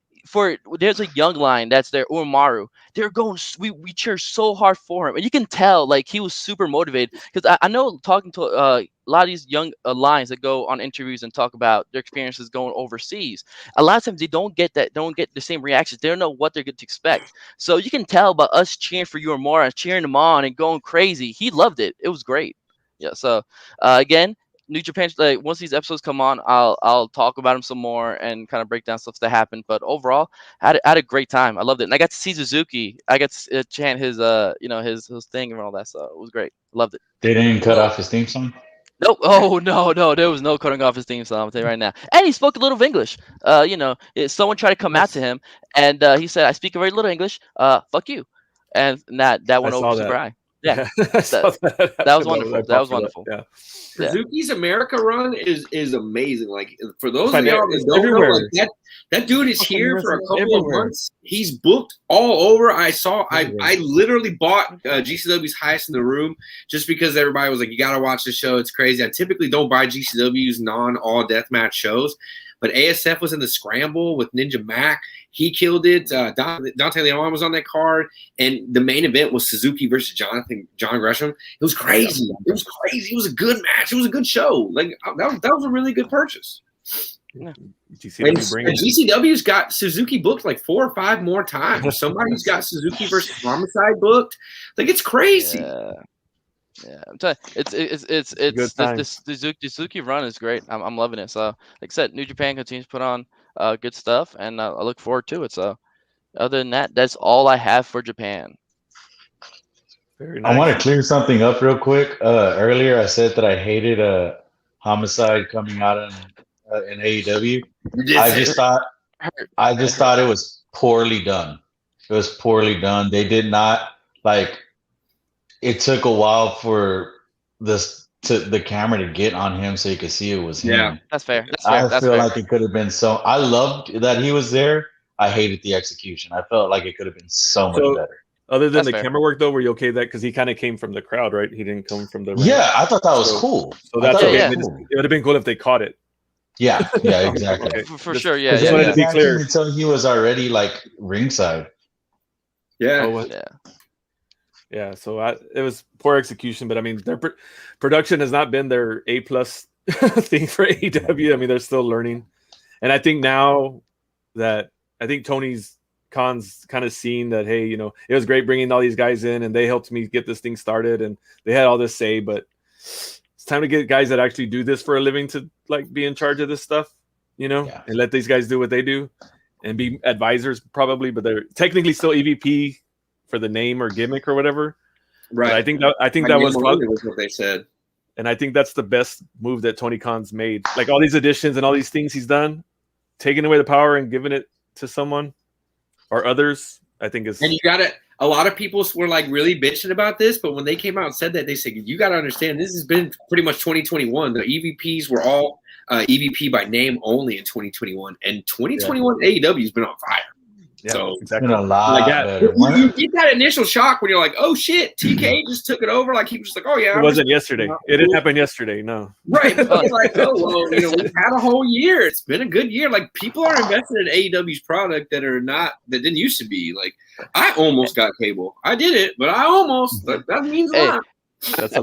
[SPEAKER 4] there's a young line that's there, Umaru. They're going. We cheer so hard for him, and you can tell like he was super motivated. Because I know talking to a lot of these young lines that go on interviews and talk about their experiences going overseas. A lot of times they don't get the same reactions. They don't know what they're going to expect. So you can tell by us cheering for Umaru, cheering him on, and going crazy. He loved it. It was great. Yeah. So again, New Japan, like once these episodes come on, I'll talk about them some more and kind of break down stuff that happened. But overall, I had a great time. I loved it, and I got to see Suzuki. I got to chant his his thing and all that. So it was great. Loved it.
[SPEAKER 5] They didn't cut off his theme song.
[SPEAKER 4] Nope. Oh no, there was no cutting off his theme song. I'll tell you right now. And he spoke a little of English. Someone tried to come out to him, and he said, "I speak a very little English. Fuck you," and that went over super high. Yeah,
[SPEAKER 1] I saw
[SPEAKER 4] that was wonderful. That was wonderful.
[SPEAKER 1] Yeah.
[SPEAKER 2] Suzuki's America run is amazing. Like for those of
[SPEAKER 1] Finan-
[SPEAKER 2] y'all that
[SPEAKER 1] it's
[SPEAKER 2] don't know,
[SPEAKER 1] everywhere.
[SPEAKER 2] like that dude is
[SPEAKER 1] Fucking
[SPEAKER 2] here for a
[SPEAKER 1] wrestling
[SPEAKER 2] couple
[SPEAKER 1] everywhere.
[SPEAKER 2] of months. He's booked all over. I
[SPEAKER 1] Everywhere.
[SPEAKER 2] literally bought GCW's Highest in the Room just because everybody was like, you gotta watch the show. It's crazy. I typically don't buy GCW's non-all deathmatch shows, but ASF was in the Scramble with Ninja Mac. He killed it. Dante Leon was on that card, and the main event was Suzuki versus John Gresham. It was crazy. It was crazy. It was a good match. It was a good show. Like that was a really good purchase.
[SPEAKER 1] GCW
[SPEAKER 2] And GCW's got Suzuki booked like 4 or 5 more times. Somebody's got Suzuki versus Homicide booked. Like it's crazy.
[SPEAKER 4] Yeah, I'm telling you, it's the Suzuki run is great. I'm loving it. So, like I said, New Japan continues to put on good stuff, and I look forward to it. So, other than that, that's all I have for Japan.
[SPEAKER 1] Very nice.
[SPEAKER 5] I want to clear something up real quick. Earlier, I said that I hated Homicide coming out in AEW. I just thought it was poorly done. It was poorly done. They did not like. It took a while for the camera to get on him so you could see it was him.
[SPEAKER 2] Yeah.
[SPEAKER 4] That's fair.
[SPEAKER 5] I feel like it could have been so. I loved that he was there. I hated the execution. I felt like it could have been so much better.
[SPEAKER 1] Other than
[SPEAKER 4] That's
[SPEAKER 1] the
[SPEAKER 4] fair.
[SPEAKER 1] camera work, though, were you okay with that? Because he kind of came from the crowd, right? He didn't come from the ring.
[SPEAKER 5] Yeah, I thought that was cool.
[SPEAKER 1] So that's okay.
[SPEAKER 4] yeah.
[SPEAKER 1] It would have been cool if they caught it.
[SPEAKER 5] Yeah, exactly.
[SPEAKER 1] Okay.
[SPEAKER 4] For
[SPEAKER 1] Just-
[SPEAKER 4] sure.
[SPEAKER 1] just
[SPEAKER 4] Yeah.
[SPEAKER 1] wanted to be clear.
[SPEAKER 5] Until he was already like ringside.
[SPEAKER 2] Yeah.
[SPEAKER 1] Oh, what?
[SPEAKER 4] Yeah.
[SPEAKER 1] Yeah, so it was poor execution, but I mean, their production has not been their A+ thing for AEW. I mean, they're still learning, and I think now that Tony Khan's kind of seen that, hey, it was great bringing all these guys in, and they helped me get this thing started, and they had all this say, but it's time to get guys that actually do this for a living to like be in charge of this stuff, and let these guys do what they do, and be advisors probably, but they're technically still EVP. For the name or gimmick or whatever,
[SPEAKER 2] Right.
[SPEAKER 1] But I think that was
[SPEAKER 2] what they said,
[SPEAKER 1] and I think that's the best move that Tony Khan's made. Like all these additions and all these things he's done, taking away the power and giving it to someone or others. I think is.
[SPEAKER 2] And you got it. A lot of people were like really bitching about this, but when they came out and said that, they said you got to understand this has been pretty much 2021. The EVPs were all EVP by name only in 2021, and 2021 AEW has been on fire.
[SPEAKER 1] Yeah,
[SPEAKER 2] so
[SPEAKER 1] exactly.
[SPEAKER 5] A lot better.
[SPEAKER 2] You get that initial shock when you're like, "Oh shit, TK just took it over." Like he was just like, "Oh yeah."
[SPEAKER 1] It wasn't yesterday. It didn't happen yesterday. No.
[SPEAKER 2] Right. But it's like, oh well, we've had a whole year. It's been a good year. Like people are invested in AEW's product that didn't used to be. Like I almost got cable. I did it, but I almost. That means a lot.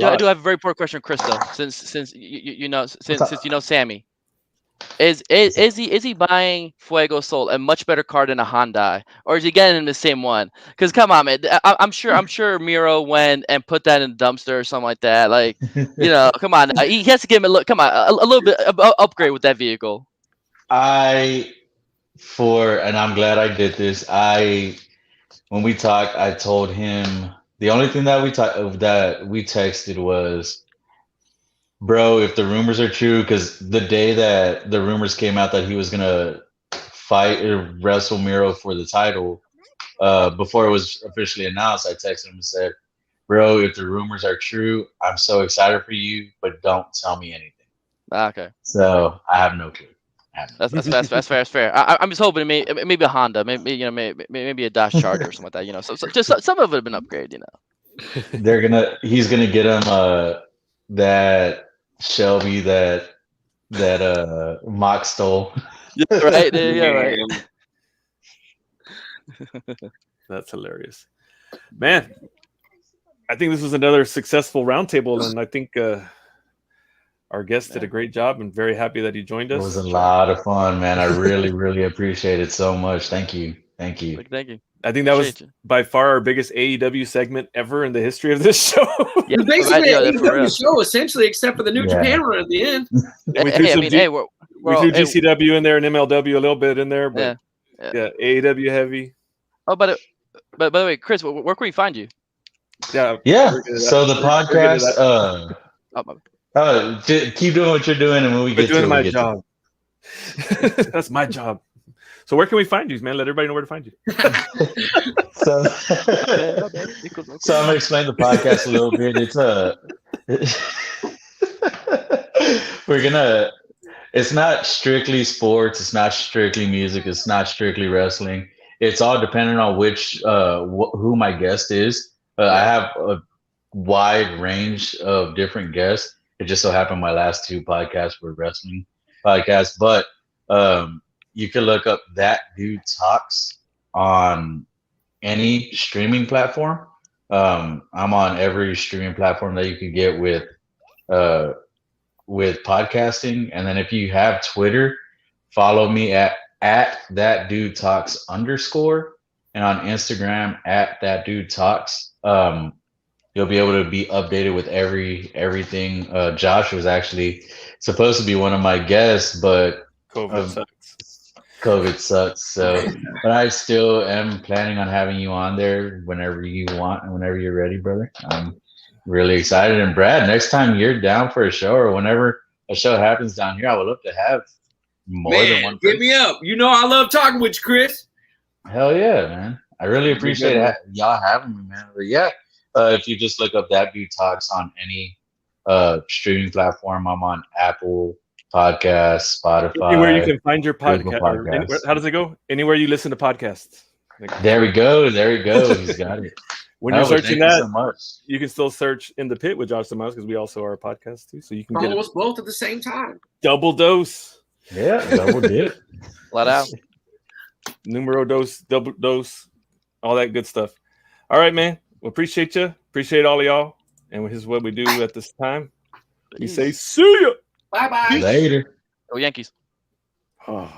[SPEAKER 4] I do have a very important question, Krista. Since you know Sammy. Is he buying Fuego Sol, a much better card than a Hyundai, or is he getting him the same one? Because come on, man, I'm sure Miro went and put that in the dumpster or something like that. Like, come on, he has to give him a look. Come on, a little bit upgrade with that vehicle.
[SPEAKER 5] and I'm glad I did this. When we talked, I told him the only thing that we texted was, bro, if the rumors are true, because the day that the rumors came out that he was gonna fight or wrestle Miro for the title, before it was officially announced, I texted him and said, bro, if the rumors are true, I'm so excited for you, but don't tell me anything.
[SPEAKER 4] Okay.
[SPEAKER 5] So I have no clue.
[SPEAKER 4] That's fair. I'm just hoping maybe a Honda, maybe a Dodge Charger or something like that. So just some of it have been upgraded.
[SPEAKER 5] He's gonna get him that Shelby that Mock stole.
[SPEAKER 4] Yeah, right. Yeah, right.
[SPEAKER 1] That's hilarious, man. I think this was another successful roundtable, and I think our guest did a great job. I'm very happy that he joined us.
[SPEAKER 5] It was a lot of fun, man. I really, really appreciate it so much. Thank you.
[SPEAKER 4] Thank you.
[SPEAKER 1] I think that was by far our biggest AEW segment ever in the history of this show.
[SPEAKER 2] Yeah, basically AEW show, essentially, except for the New Japan run at the end.
[SPEAKER 1] We threw GCW in there and MLW a little bit in there, but yeah, AEW heavy.
[SPEAKER 4] Oh, but by the way, Chris, where can we find you?
[SPEAKER 5] Yeah. So the podcast. Keep doing what you're doing, and when we get to it,
[SPEAKER 1] my job. That's my job. So where can we find you, man? Let everybody know where to find you.
[SPEAKER 5] So I'm gonna explain the podcast a little bit. It's not strictly sports. It's not strictly music. It's not strictly wrestling. It's all dependent on who my guest is. I have a wide range of different guests. It just so happened my last two podcasts were wrestling podcasts, but you can look up That Dude Talks on any streaming platform. I'm on every streaming platform that you could get with podcasting. And then if you have Twitter, follow me at That Dude Talks _, and on Instagram at That Dude Talks. You'll be able to be updated with everything. Josh was actually supposed to be one of my guests, but COVID sucks. So, but I still am planning on having you on there whenever you want and whenever you're ready, brother. I'm really excited. And Brad, next time you're down for a show or whenever a show happens down here, I would love to have more than one person.
[SPEAKER 2] Get me up. You know I love talking with you, Chris.
[SPEAKER 5] Hell yeah, man. I really appreciate y'all having me, man. But yeah. If you just look up That Dude Talks on any streaming platform, I'm on Apple Podcasts, Spotify.
[SPEAKER 1] Anywhere you can find your podcast. How does it go? Anywhere you listen to podcasts.
[SPEAKER 5] There we go. He's got it.
[SPEAKER 1] When you're searching that, you can still search In the Pit with Josh the Mouse, because we also are a podcast too. So you can
[SPEAKER 2] get us both at the same time.
[SPEAKER 1] Double dose.
[SPEAKER 5] Yeah, double dip.
[SPEAKER 4] Flat out.
[SPEAKER 1] Numero dose, double dose, all that good stuff. All right, man. Well, appreciate you. Appreciate all of y'all. And this is what we do at this time. We say, see ya.
[SPEAKER 2] Bye-bye.
[SPEAKER 5] Later.
[SPEAKER 4] Go Yankees.
[SPEAKER 1] Oh.